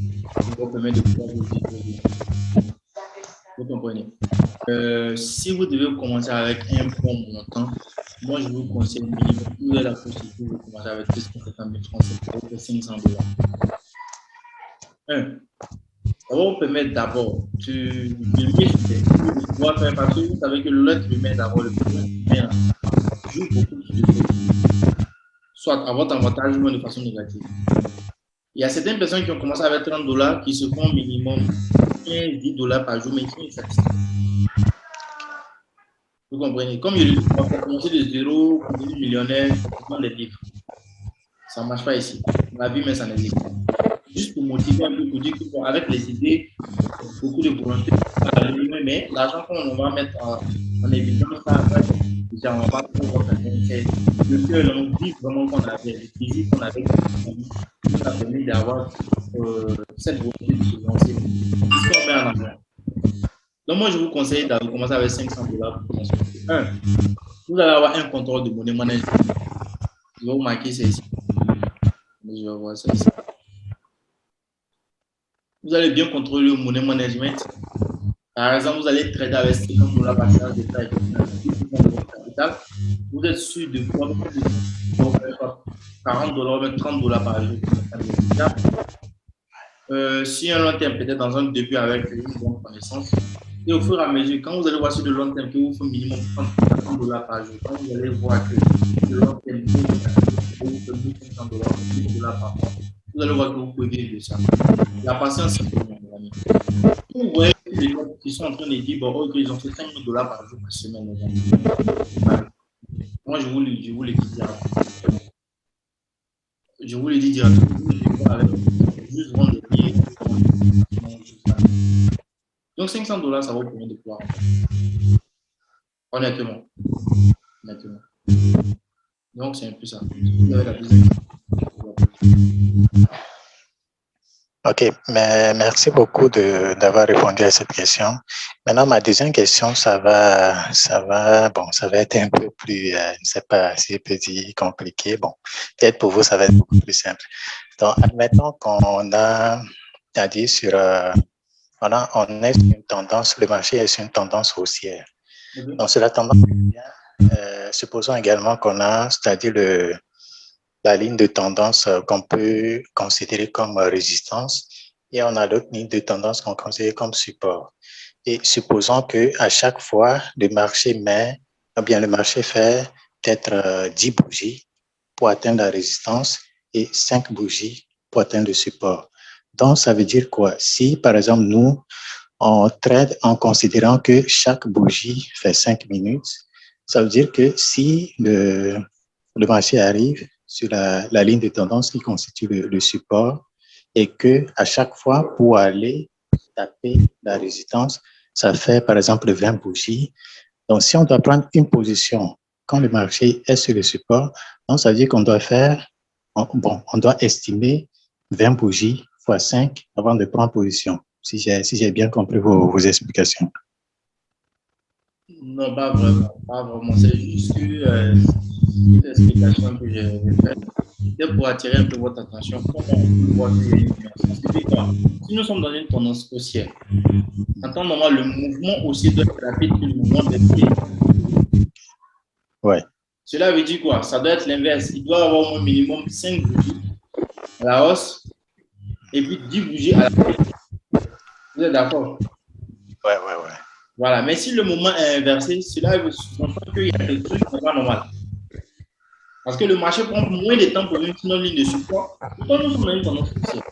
vous permet de pouvoir vous vivre. Vous comprenez? Si vous devez commencer avec un bon montant, moi je vous conseille minimum, vous avez la possibilité de commencer avec 250 000 francs, c'est 500 $. Ça va vous permettre d'abord de mieux pouvoir faire, parce que vous savez que l'être humain d'abord, le problème humain joue beaucoup sur le fait, soit à votre avantage ou de façon négative. Il y a certaines personnes qui ont commencé avec 30 $ qui se font minimum 15-10 $ par jour, mais qui sont insatisfaits. Vous comprenez? Comme il faut commencer de zéro pour devenir millionnaire dans les livres. Ça ne marche pas ici. La vie, mais ça n'existe pas. Juste pour motiver un peu, pour dire qu'avec les idées, beaucoup de volonté, mais l'argent qu'on va mettre en évidence, ça on va pas pouvoir faire. Le cœur, l'envie vraiment qu'on avait, le plaisir qu'on avait, nous a permis d'avoir cette volonté de se lancer. C'est ce qu'on met en avant. Donc, moi, je vous conseille de commencer avec 500 $ pour commencer. Vous allez avoir un contrôle de monnaie management. Je vais vous marquer ça ici. Je vais voir ça ici. Vous allez bien contrôler le monnaie management. Par exemple, vous allez trader avec 50 $ par charge de taille de capital. Vous êtes sûr de pouvoir 40 $, même 30 $ par jour. Si un long terme, peut-être dans un début avec une bonne connaissance, et au fur et à mesure, quand vous allez voir sur le long terme que vous faites minimum 30 $ par jour, quand vous allez voir que le long terme, vous faites 1500 $, par mois, vous allez voir que vous pouvez vivre de ça. La patience, c'est pour mon ami. Vous voyez les gens qui sont en train de dire, bon, ok, ils ont fait 5 000 $ par jour par semaine, les amis. Moi, je vous le dis directement. Je vous le dis directement. Juste vendre des billets. Donc, 500 $, ça va vous permettre de pouvoir. Honnêtement. Donc, c'est un peu ça. Vous avez la deuxième. Ok, mais merci beaucoup d'avoir répondu à cette question. Maintenant, ma deuxième question, ça va être un peu plus, je ne sais pas si je peux dire compliqué. Bon, peut-être pour vous, ça va être beaucoup plus simple. Donc, admettons qu'on a, c'est-à-dire on est sur une tendance, le marché est sur une tendance haussière. Donc, sur la tendance haussière, supposons également qu'on a, c'est-à-dire la ligne de tendance qu'on peut considérer comme résistance et on a l'autre ligne de tendance qu'on considère comme support. Et supposons qu'à chaque fois, le marché fait peut-être 10 bougies pour atteindre la résistance et 5 bougies pour atteindre le support. Donc, ça veut dire quoi? Si, par exemple, nous, on trade en considérant que chaque bougie fait 5 minutes, ça veut dire que si le marché arrive sur la ligne de tendance qui constitue le support et que à chaque fois, pour aller taper la résistance, ça fait par exemple 20 bougies. Donc, si on doit prendre une position quand le marché est sur le support, donc ça veut dire qu'on doit faire, on doit estimer 20 bougies fois 5 avant de prendre position, si j'ai bien compris vos explications. Non, pas vraiment, pas vraiment. C'est juste l'explication que j'ai faite. C'est pour attirer un peu votre attention. Comment on peut voir qu'il y a une nuance? Si nous sommes dans une tendance haussière, en temps normal, le mouvement aussi doit être rapide que le mouvement baissier. Ouais. Cela veut dire quoi? Ça doit être l'inverse. Il doit y avoir au minimum 5 bougies à la hausse et puis 10 bougies à la baisse. Vous êtes d'accord? Ouais. Voilà. Mais si le moment est inversé, cela veut sous-entendre qu'il y a quelque chose qui n'est pas normal. Parce que le marché prend moins de temps pour venir sur notre ligne de support. Pourtant, nous sommes dans une tendance haussière.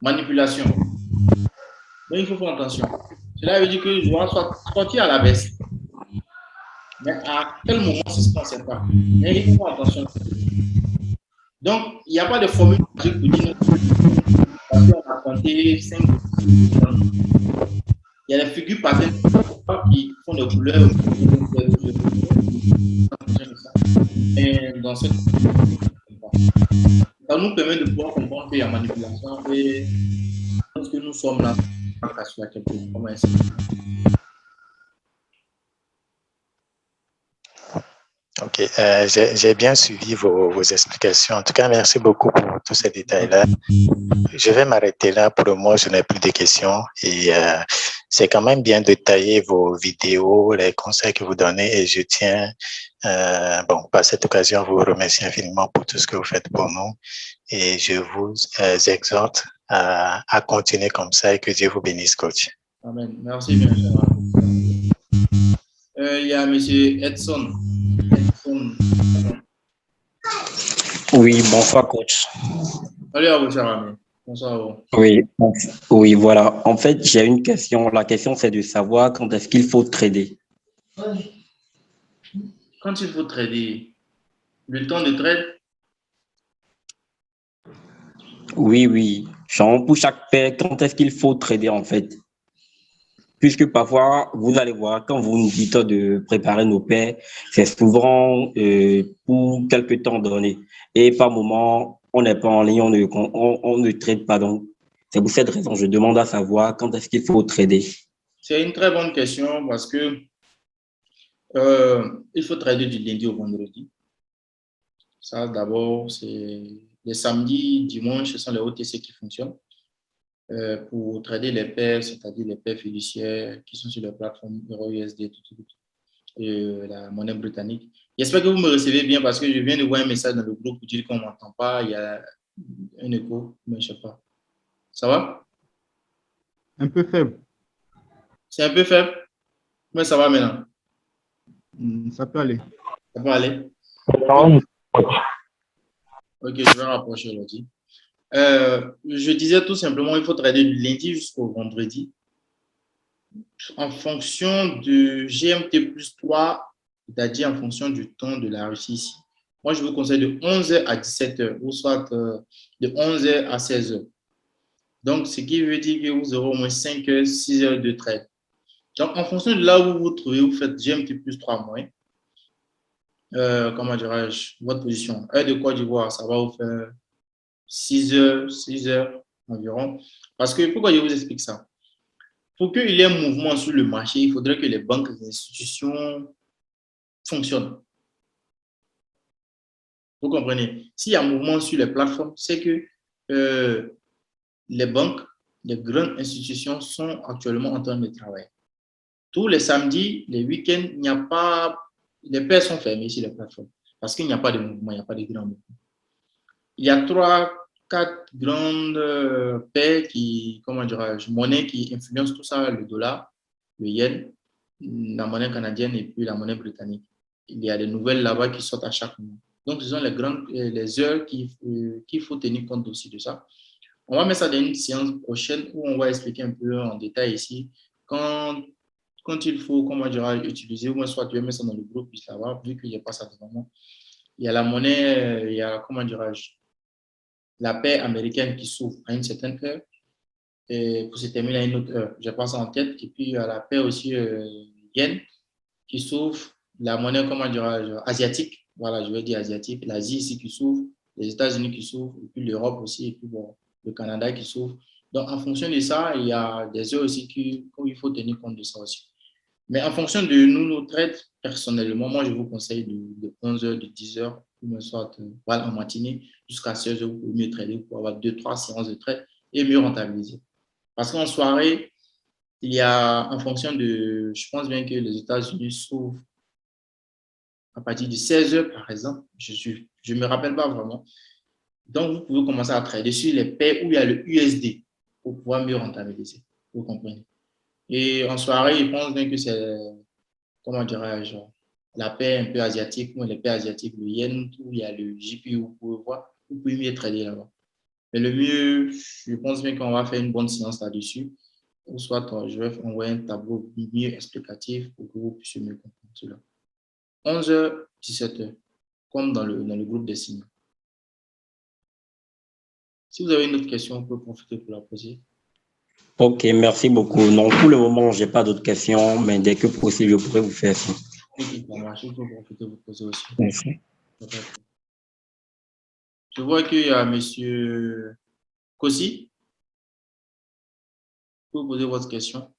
Manipulation. Donc, il faut faire attention. Cela veut dire que je dois sortir à la baisse. Mais à quel moment, c'est ce qu'on ne sait pas. Mais il faut faire attention. Donc, il n'y a pas de formule magique pour dire parce qu'on a compté 5. Il y a des figures patternes qui font des couleurs. Et dans cette ça nous permet de pouvoir comprendre qu'il y a manipulation et parce que nous sommes là sur quelque chose. Comment est-ce OK. J'ai bien suivi vos explications. En tout cas, merci beaucoup pour tous ces détails-là. Je vais m'arrêter là. Pour le moment, je n'ai plus de questions. Et c'est quand même bien détaillé vos vidéos, les conseils que vous donnez. Et je tiens, par cette occasion, à vous remercier infiniment pour tout ce que vous faites pour nous. Et je vous exhorte à continuer comme ça et que Dieu vous bénisse, coach. Amen. Merci bien. Il y a M. Edson. Oui, bonsoir, coach. Salut à vous, cher ami. Bonsoir à vous. Oui, voilà. En fait, j'ai une question. La question, c'est de savoir quand est-ce qu'il faut trader. Quand il faut trader, le temps de trade? Oui. Genre, pour chaque paire, quand est-ce qu'il faut trader, en fait? Puisque parfois, vous allez voir, quand vous nous dites de préparer nos paires, c'est souvent pour quelques temps donné. Et par moment, on n'est pas en ligne, on ne trade pas. Donc, c'est pour cette raison, je demande à savoir quand est-ce qu'il faut trader. C'est une très bonne question parce que il faut trader du lundi au vendredi. Ça, d'abord, c'est les samedis, dimanches, ce sont les OTC qui fonctionnent. Pour trader les paires, c'est-à-dire les paires fiduciaires qui sont sur la plateforme EURUSD et la monnaie britannique. J'espère que vous me recevez bien parce que je viens de voir un message dans le groupe pour dire qu'on ne m'entend pas. Il y a un écho, mais je ne sais pas. Ça va? Un peu faible. C'est un peu faible, mais ça va maintenant. Ça peut aller. Ça peut aller? Ok, je vais rapprocher l'ordi. Je disais tout simplement, il faut trader du lundi jusqu'au vendredi en fonction de GMT plus 3, c'est-à-dire en fonction du temps de la Russie ici. Moi, je vous conseille de 11h à 17h ou soit de 11h à 16h. Donc, ce qui veut dire que vous aurez au moins 5 heures, 6 heures de trade. Donc, en fonction de là où vous vous trouvez, vous faites GMT plus 3 moins. Comment dirais-je, votre position. Heure de Côte d'Ivoire, ça va vous faire 6 heures environ. Parce que, pourquoi je vous explique ça? Pour qu'il y ait un mouvement sur le marché, il faudrait que les banques et les institutions fonctionnent. Vous comprenez? S'il y a un mouvement sur les plateformes, c'est que les banques, les grandes institutions sont actuellement en train de travailler. Tous les samedis, les week-ends, il n'y a pas... Les paires sont fermées sur les plateformes parce qu'il n'y a pas de mouvement, il n'y a pas de grands mouvements. Il y a 3-4 grandes paires qui, comment dirais-je, monnaie qui influencent tout ça, le dollar, le yen, la monnaie canadienne et puis la monnaie britannique. Il y a des nouvelles là-bas qui sortent à chaque moment. Donc, ce sont les heures qu'il faut tenir compte aussi de ça. On va mettre ça dans une séance prochaine où on va expliquer un peu en détail ici quand il faut, comment dirais-je, utiliser, ou soit tu veux mettre ça dans le groupe, puis ça va, vu qu'il n'y a pas ça de moment. Il y a la monnaie, il y a, comment dirais-je, la paix américaine qui s'ouvre à une certaine heure. Et pour se terminer à une autre heure. Je passe en tête. Et puis, à la paire aussi, yen, qui s'ouvre, la monnaie, comment dire, asiatique. Voilà, je vais dire asiatique. L'Asie ici qui s'ouvre, les États-Unis qui s'ouvrent, et puis l'Europe aussi, et puis bon, le Canada qui s'ouvre. Donc, en fonction de ça, il y a des heures aussi où il faut tenir compte de ça aussi. Mais en fonction de nous, nos trades, personnellement, moi, je vous conseille de 11 heures, de 10 heures, ou soit voilà, en matinée, jusqu'à 16 heures, vous pouvez mieux trader pour avoir 2-3 séances de trade et mieux rentabiliser. Parce qu'en soirée, il y a, en fonction de, je pense bien que les États-Unis s'ouvrent à partir de 16 heures, par exemple. Je me rappelle pas vraiment. Donc, vous pouvez commencer à trader sur les paires où il y a le USD pour pouvoir mieux rentabiliser. Vous comprenez? Et en soirée, je pense bien que c'est, comment dirais-je, la paire un peu asiatique, moi, les paires asiatiques, le yen, où il y a le JPY, vous pouvez voir, vous pouvez mieux trader là-bas. Mais le mieux, je pense bien qu'on va faire une bonne séance là-dessus. Ou soit je vais envoyer un tableau mieux explicatif pour que vous puissiez mieux comprendre cela. 11h, 17h, comme dans le groupe des signes. Si vous avez une autre question, vous pouvez profiter pour la poser. Ok, merci beaucoup. Non, pour le moment, je n'ai pas d'autres questions, mais dès que possible, je pourrai vous faire ça. Ok, ça marche, vous pouvez profiter pour vous poser aussi. Merci. Je vois qu'il y a M. Kossi. Vous pouvez poser votre question.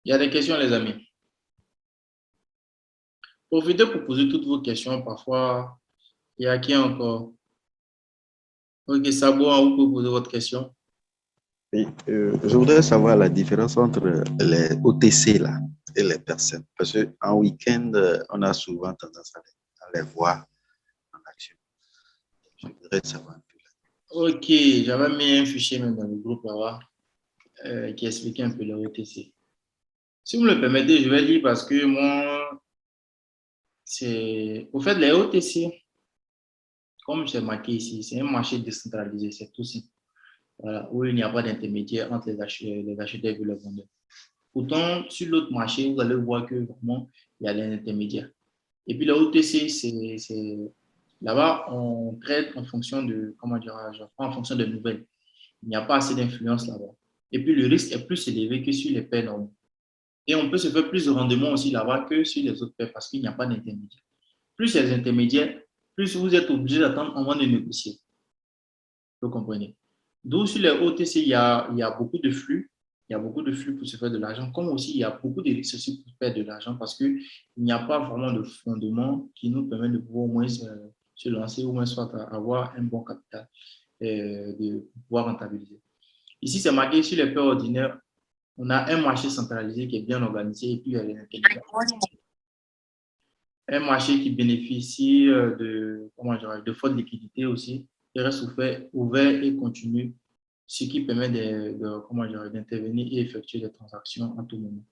Il y a des questions, les amis. Profitez pour poser toutes vos questions. Parfois, il y a qui encore? Ok, Sabo, vous pouvez poser votre question. Oui, je voudrais savoir la différence entre les OTC là, et les personnes. Parce qu'en week-end, on a souvent tendance à les voir en action. Je voudrais savoir un peu. Ok, j'avais mis un fichier même dans le groupe là-bas qui expliquait un peu les OTC. Si vous me le permettez, je vais lire parce que moi, c'est. Au fait, les OTC, comme j'ai marqué ici, c'est un marché décentralisé, c'est tout simple. Voilà, où il n'y a pas d'intermédiaire entre les acheteurs et les vendeurs. Pourtant, sur l'autre marché, vous allez voir que vraiment, il y a des intermédiaires. Et puis, le OTC, c'est là-bas, on traite en fonction de, comment dirais-je, en fonction de nouvelles. Il n'y a pas assez d'influence là-bas. Et puis, le risque est plus élevé que sur les paires normales. Et on peut se faire plus de rendement aussi là-bas que sur les autres paires parce qu'il n'y a pas d'intermédiaire. Plus il y a des intermédiaires, plus vous êtes obligé d'attendre avant de négocier. Vous comprenez? Donc, sur les OTC, il y a beaucoup de flux. Il y a beaucoup de flux pour se faire de l'argent, comme aussi il y a beaucoup de risques aussi pour faire de l'argent parce qu'il n'y a pas vraiment de fondement qui nous permet de pouvoir au moins se lancer ou moins soit avoir un bon capital de pouvoir rentabiliser. Ici, c'est marqué sur les paires ordinaires. On a un marché centralisé qui est bien organisé et puis il y a les intermédiaires. Un marché qui bénéficie de forte liquidité aussi, qui reste ouvert et continu, ce qui permet d'intervenir et effectuer des transactions à tout moment.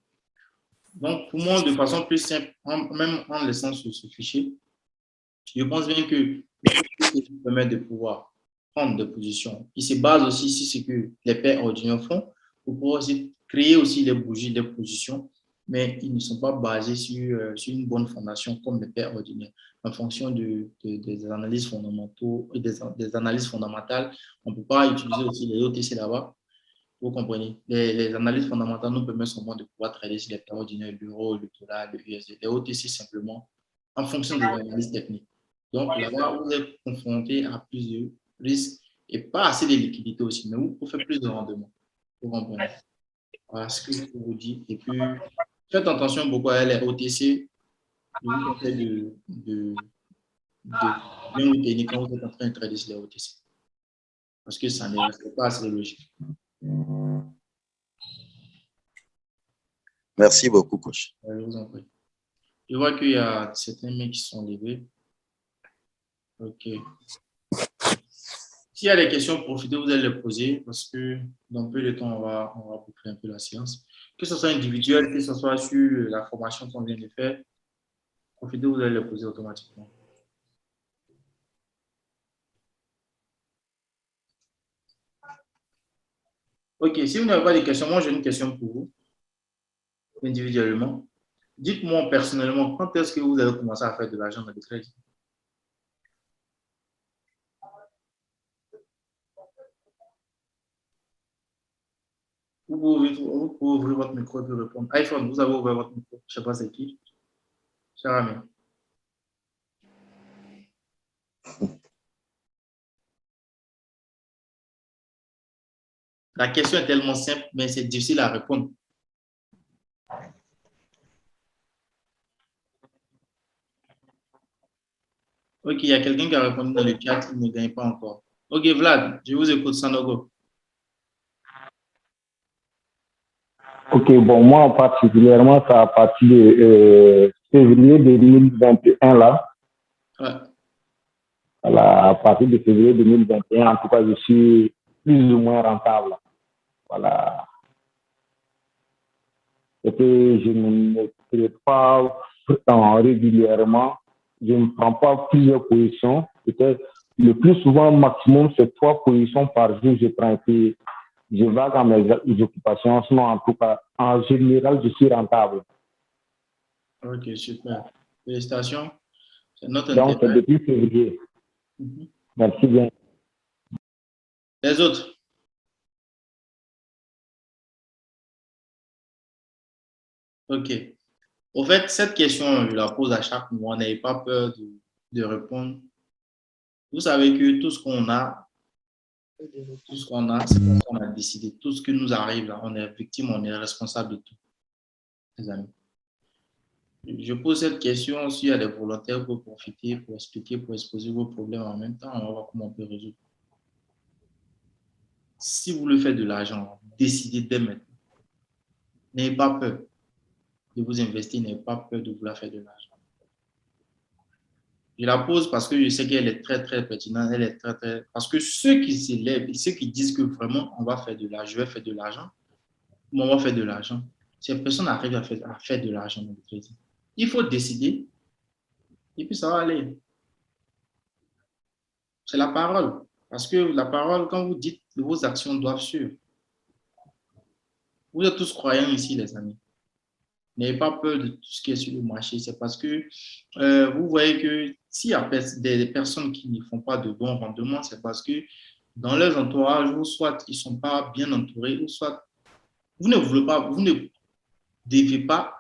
Donc, pour moi, de façon plus simple, même en laissant ce fichier, je pense bien que ce qui permet de pouvoir prendre des positions, il se base aussi sur ce que les paires ordinaires font, pour pouvoir aussi créer aussi des bougies, des positions, mais ils ne sont pas basés sur une bonne fondation comme les paires ordinaires. En fonction des analyses fondamentaux, des analyses fondamentales, on ne peut pas utiliser aussi les OTC là-bas. Vous comprenez? Les analyses fondamentales nous permettent seulement de pouvoir trader sur les paires ordinaires, l'euro, le dollar, le USD. Les OTC simplement en fonction des analyses techniques. Donc là-bas, vous êtes confronté à plus de risques et pas assez de liquidité aussi, mais vous pouvez faire plus de rendement. Vous comprenez? Voilà ce que je peux vous dire. Et puis, faites attention beaucoup à les OTC. Je vous conseille de bien vous tenir quand vous êtes en train de trader sur les OTC. Parce que ça n'est pas assez logique. Merci beaucoup, coach. Je vous en prie. Je vois qu'il y a certains mecs qui sont levés. OK. S'il y a des questions, profitez, vous allez les poser parce que dans peu de temps, on va boucler un peu la séance. Que ce soit individuel, que ce soit sur la formation qu'on vient de faire, profitez, vous allez les poser automatiquement. OK, si vous n'avez pas de questions, moi j'ai une question pour vous, individuellement. Dites-moi personnellement, quand est-ce que vous allez commencer à faire de l'argent dans le trading? vous pouvez ouvrir votre micro et puis répondre. iPhone, vous avez ouvert votre micro. Je ne sais pas c'est qui. Cher ami. La question est tellement simple, mais c'est difficile à répondre. Ok, il y a quelqu'un qui a répondu dans le chat, il ne gagne pas encore. Ok, Vlad, je vous écoute, Sanogo. Ok, bon, moi particulièrement, c'est à partir de février 2021, là. Ouais. Voilà, à partir de février 2021, en tout cas, je suis plus ou moins rentable. Voilà. Et puis, je ne trade pas régulièrement. Je ne prends pas plusieurs positions. Peut-être le plus souvent, maximum, c'est 3 positions par jour. Je prends et puis je vais dans mes occupations. Sinon, en tout cas, en général, je suis rentable. Ok, super. Félicitations. C'est notre Donc, c'est intérêt. depuis février. Merci bien. Les autres? Ok. Au fait, cette question, je la pose à chaque mois. N'ayez pas peur de répondre. Vous savez que tout ce qu'on a, c'est parce qu'on a décidé. Tout ce qui nous arrive, là, on est victime, on est responsable de tout, les amis. Je pose cette question s'il y a des volontaires pour profiter, pour expliquer, pour exposer vos problèmes en même temps. On va voir comment on peut résoudre. Si vous voulez faire de l'argent, décidez dès maintenant. N'ayez pas peur de vous investir, n'ayez pas peur de vouloir faire de l'argent. Je la pose parce que je sais qu'elle est très, très pertinente. Elle est très, très... Parce que ceux qui s'élèvent et ceux qui disent que vraiment, on va faire de l'argent, je vais faire de l'argent, on va faire de l'argent, ces personnes arrivent à faire de l'argent dans le trading. Il faut décider et puis ça va aller. C'est la parole. Parce que la parole, quand vous dites, vos actions doivent suivre. Vous êtes tous croyants ici, les amis. N'ayez pas peur de tout ce qui est sur le marché. C'est parce que vous voyez que s'il y a des personnes qui ne font pas de bons rendements, c'est parce que dans leurs entourages, ou soit ils ne sont pas bien entourés, ou soit vous ne voulez pas, vous ne devez pas,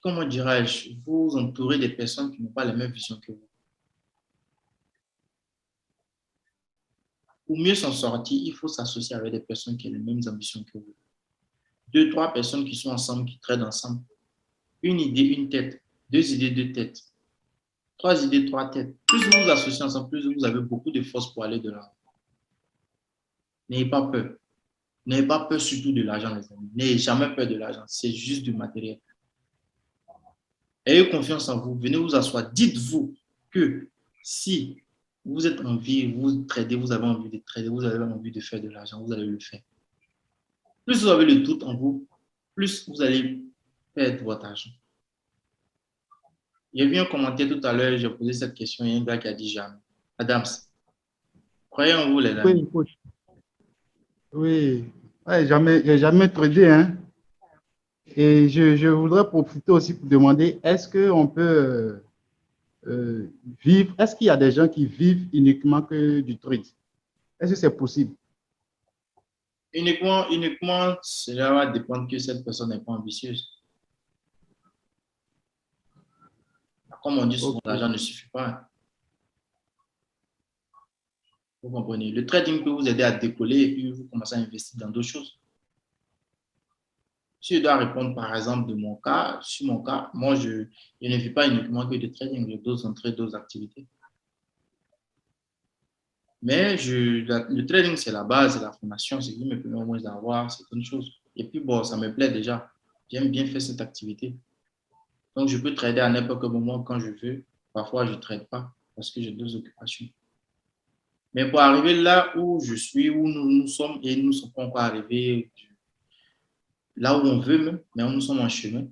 comment dirais-je, vous entourer des personnes qui n'ont pas la même vision que vous. Pour mieux s'en sortir, il faut s'associer avec des personnes qui ont les mêmes ambitions que vous. 2, 3 personnes qui sont ensemble, qui traitent ensemble. Une idée, une tête. 2 idées, 2 têtes. 3 idées, 3 têtes. Plus vous vous associez ensemble, plus vous avez beaucoup de force pour aller de l'avant. N'ayez pas peur. N'ayez pas peur surtout de l'argent, les amis. N'ayez jamais peur de l'argent. C'est juste du matériel. Ayez confiance en vous. Venez vous asseoir. Dites-vous que si vous êtes en vie, vous tradez, vous avez envie de trader, vous avez envie de faire de l'argent, vous allez le faire. Plus vous avez le doute en vous, plus vous allez perdre votre argent. J'ai vu un commentaire tout à l'heure, j'ai posé cette question, il y a un gars qui a dit jamais. Adams, croyez en vous, les amis. Oui, coach. Oui, ouais, j'ai jamais tradé, hein. Et je voudrais profiter aussi pour demander, est-ce qu'on peut vivre, est-ce qu'il y a des gens qui vivent uniquement que du trade? Est-ce que c'est possible? Uniquement, cela va dépendre que cette personne n'est pas ambitieuse. Comme on dit souvent, l'argent ne suffit pas. Vous comprenez? Le trading peut vous aider à décoller et puis vous commencez à investir dans d'autres choses. Si je dois répondre, par exemple, de mon cas, sur mon cas, moi, je ne vis pas uniquement que de trading, j'ai d'autres entrées, d'autres activités. Mais le trading, c'est la base, c'est la fondation, c'est ce qui me permet au moins d'avoir certaines choses. Et puis, bon, ça me plaît déjà. J'aime bien faire cette activité. Donc, je peux trader à n'importe quel moment quand je veux. Parfois, je ne trade pas parce que j'ai d'autres occupations. Mais pour arriver là où je suis, où nous sommes, et nous ne sommes pas encore arrivés là où on veut, même, mais où nous sommes en chemin,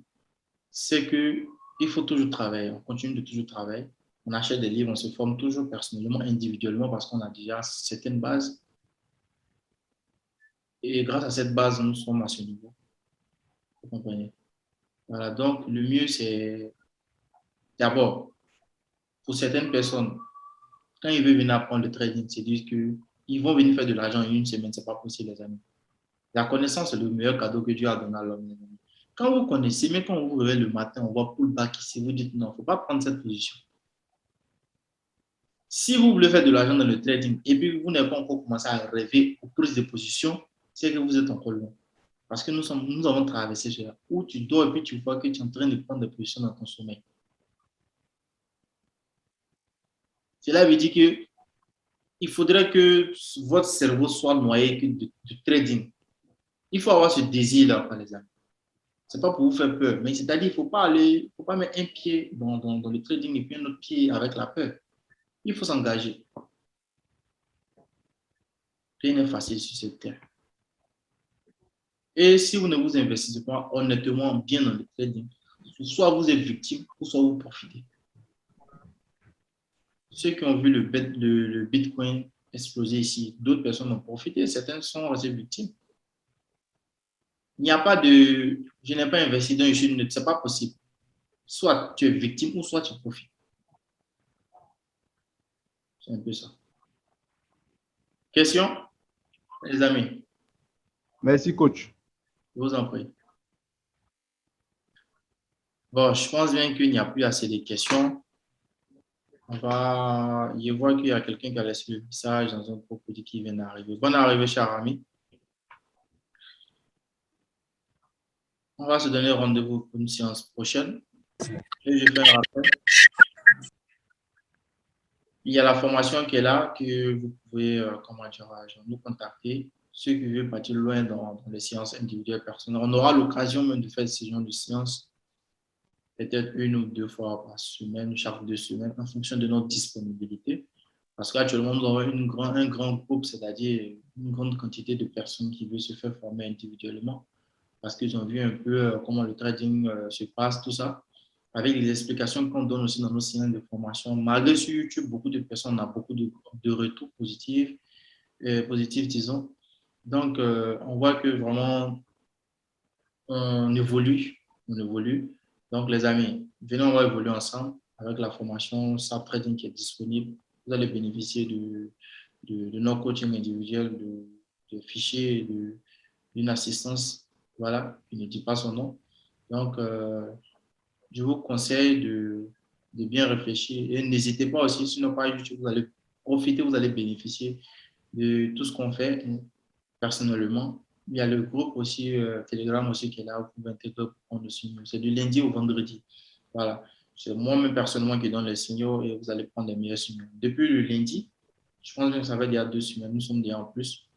c'est qu'il faut toujours travailler. On continue de toujours travailler. On achète des livres, on se forme toujours personnellement, individuellement, parce qu'on a déjà certaines bases. Et grâce à cette base, nous sommes à ce niveau. Vous comprenez? Voilà, donc le mieux, c'est d'abord, pour certaines personnes, quand ils veulent venir apprendre le trading, c'est dire qu'ils vont venir faire de l'argent en une semaine, ce n'est pas possible, les amis. La connaissance est le meilleur cadeau que Dieu a donné à l'homme. Quand vous connaissez, mais quand vous vous réveillez le matin, on voit pullback ici, vous dites non, il ne faut pas prendre cette position. Si vous voulez faire de l'argent dans le trading et puis vous n'avez pas encore commencé à rêver aux prises de position, c'est que vous êtes encore loin. Parce que nous avons traversé cela. Où tu dors et puis tu vois que tu es en train de prendre des positions dans ton sommeil. Cela veut dire qu'il faudrait que votre cerveau soit noyé du trading. Il faut avoir ce désir-là, par exemple. Ce n'est pas pour vous faire peur, mais c'est-à-dire qu'il ne faut pas mettre un pied dans le trading et puis un autre pied avec la peur. Il faut s'engager. Rien n'est facile sur cette terre. Et si vous ne vous investissez pas honnêtement bien dans le trading, soit vous êtes victime, ou soit vous profitez. Ceux qui ont vu le Bitcoin exploser ici, d'autres personnes ont profité, certaines sont restées victimes. Il n'y a pas de « je n'ai pas investi dans une neutre », ce n'est pas possible. Soit tu es victime ou soit tu profites. C'est un peu ça. Question, les amis? Merci, coach. Je vous en prie. Bon, je pense bien qu'il n'y a plus assez de questions. Je vois qu'il y a quelqu'un qui a laissé le message dans un groupe qui vient d'arriver. Bonne arrivée, cher ami. On va se donner rendez-vous pour une séance prochaine. Et je fais un rappel. Il y a la formation qui est là, que vous pouvez nous contacter. Ceux qui veulent partir loin dans les séances individuelles personnelles. On aura l'occasion même de faire ce genre de séances, peut-être 1 ou 2 fois par semaine, chaque 2 semaines, en fonction de notre disponibilité. Parce qu'actuellement, nous avons un grand groupe, c'est-à-dire une grande quantité de personnes qui veulent se faire former individuellement, parce qu'ils ont vu un peu comment le trading se passe, tout ça. Avec les explications qu'on donne aussi dans nos séances de formation. Malgré sur YouTube, beaucoup de personnes ont beaucoup de retours positifs, disons. Donc, on voit que vraiment, on évolue. Donc, les amis, venez, on va évoluer ensemble avec la formation SAP Trading qui est disponible. Vous allez bénéficier de nos coachings individuels, de fichiers, d'une assistance. Voilà, je ne dis pas son nom. Donc, je vous conseille de bien réfléchir et n'hésitez pas aussi, sinon pas YouTube, vous allez profiter, vous allez bénéficier de tout ce qu'on fait personnellement. Il y a le groupe aussi, Telegram aussi qui est là, vous pouvez intégrer pour prendre le signal. C'est du lundi au vendredi. Voilà. C'est moi-même personnellement qui donne les signaux et vous allez prendre les meilleurs signaux. Depuis le lundi, je pense que ça va déjà 2 semaines, nous sommes déjà en plus.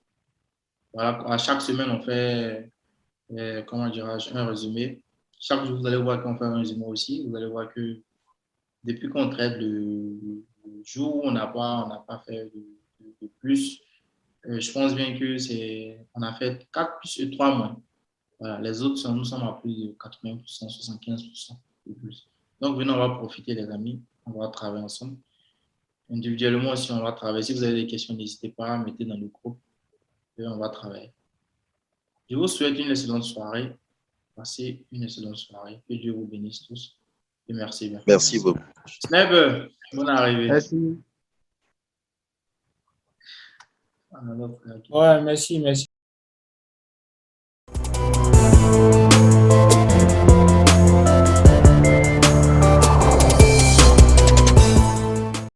Voilà, à chaque semaine, on fait, un résumé. Chaque jour, vous allez voir qu'on fait un résumé aussi. Vous allez voir que depuis qu'on traite le jour où on n'a pas fait de plus, je pense bien que on a fait 4 plus 3 mois. Voilà, les autres, nous sommes à plus de 80%, 75% de plus. Donc, venez, on va profiter, les amis. On va travailler ensemble. Individuellement aussi, on va travailler. Si vous avez des questions, n'hésitez pas à mettre dans le groupe et on va travailler. Je vous souhaite une excellente soirée. Passez une excellente soirée. Que Dieu vous bénisse tous. Et merci bien. Merci beaucoup. Sneb, bonne arrivée. Merci. Ah, Ouais, merci.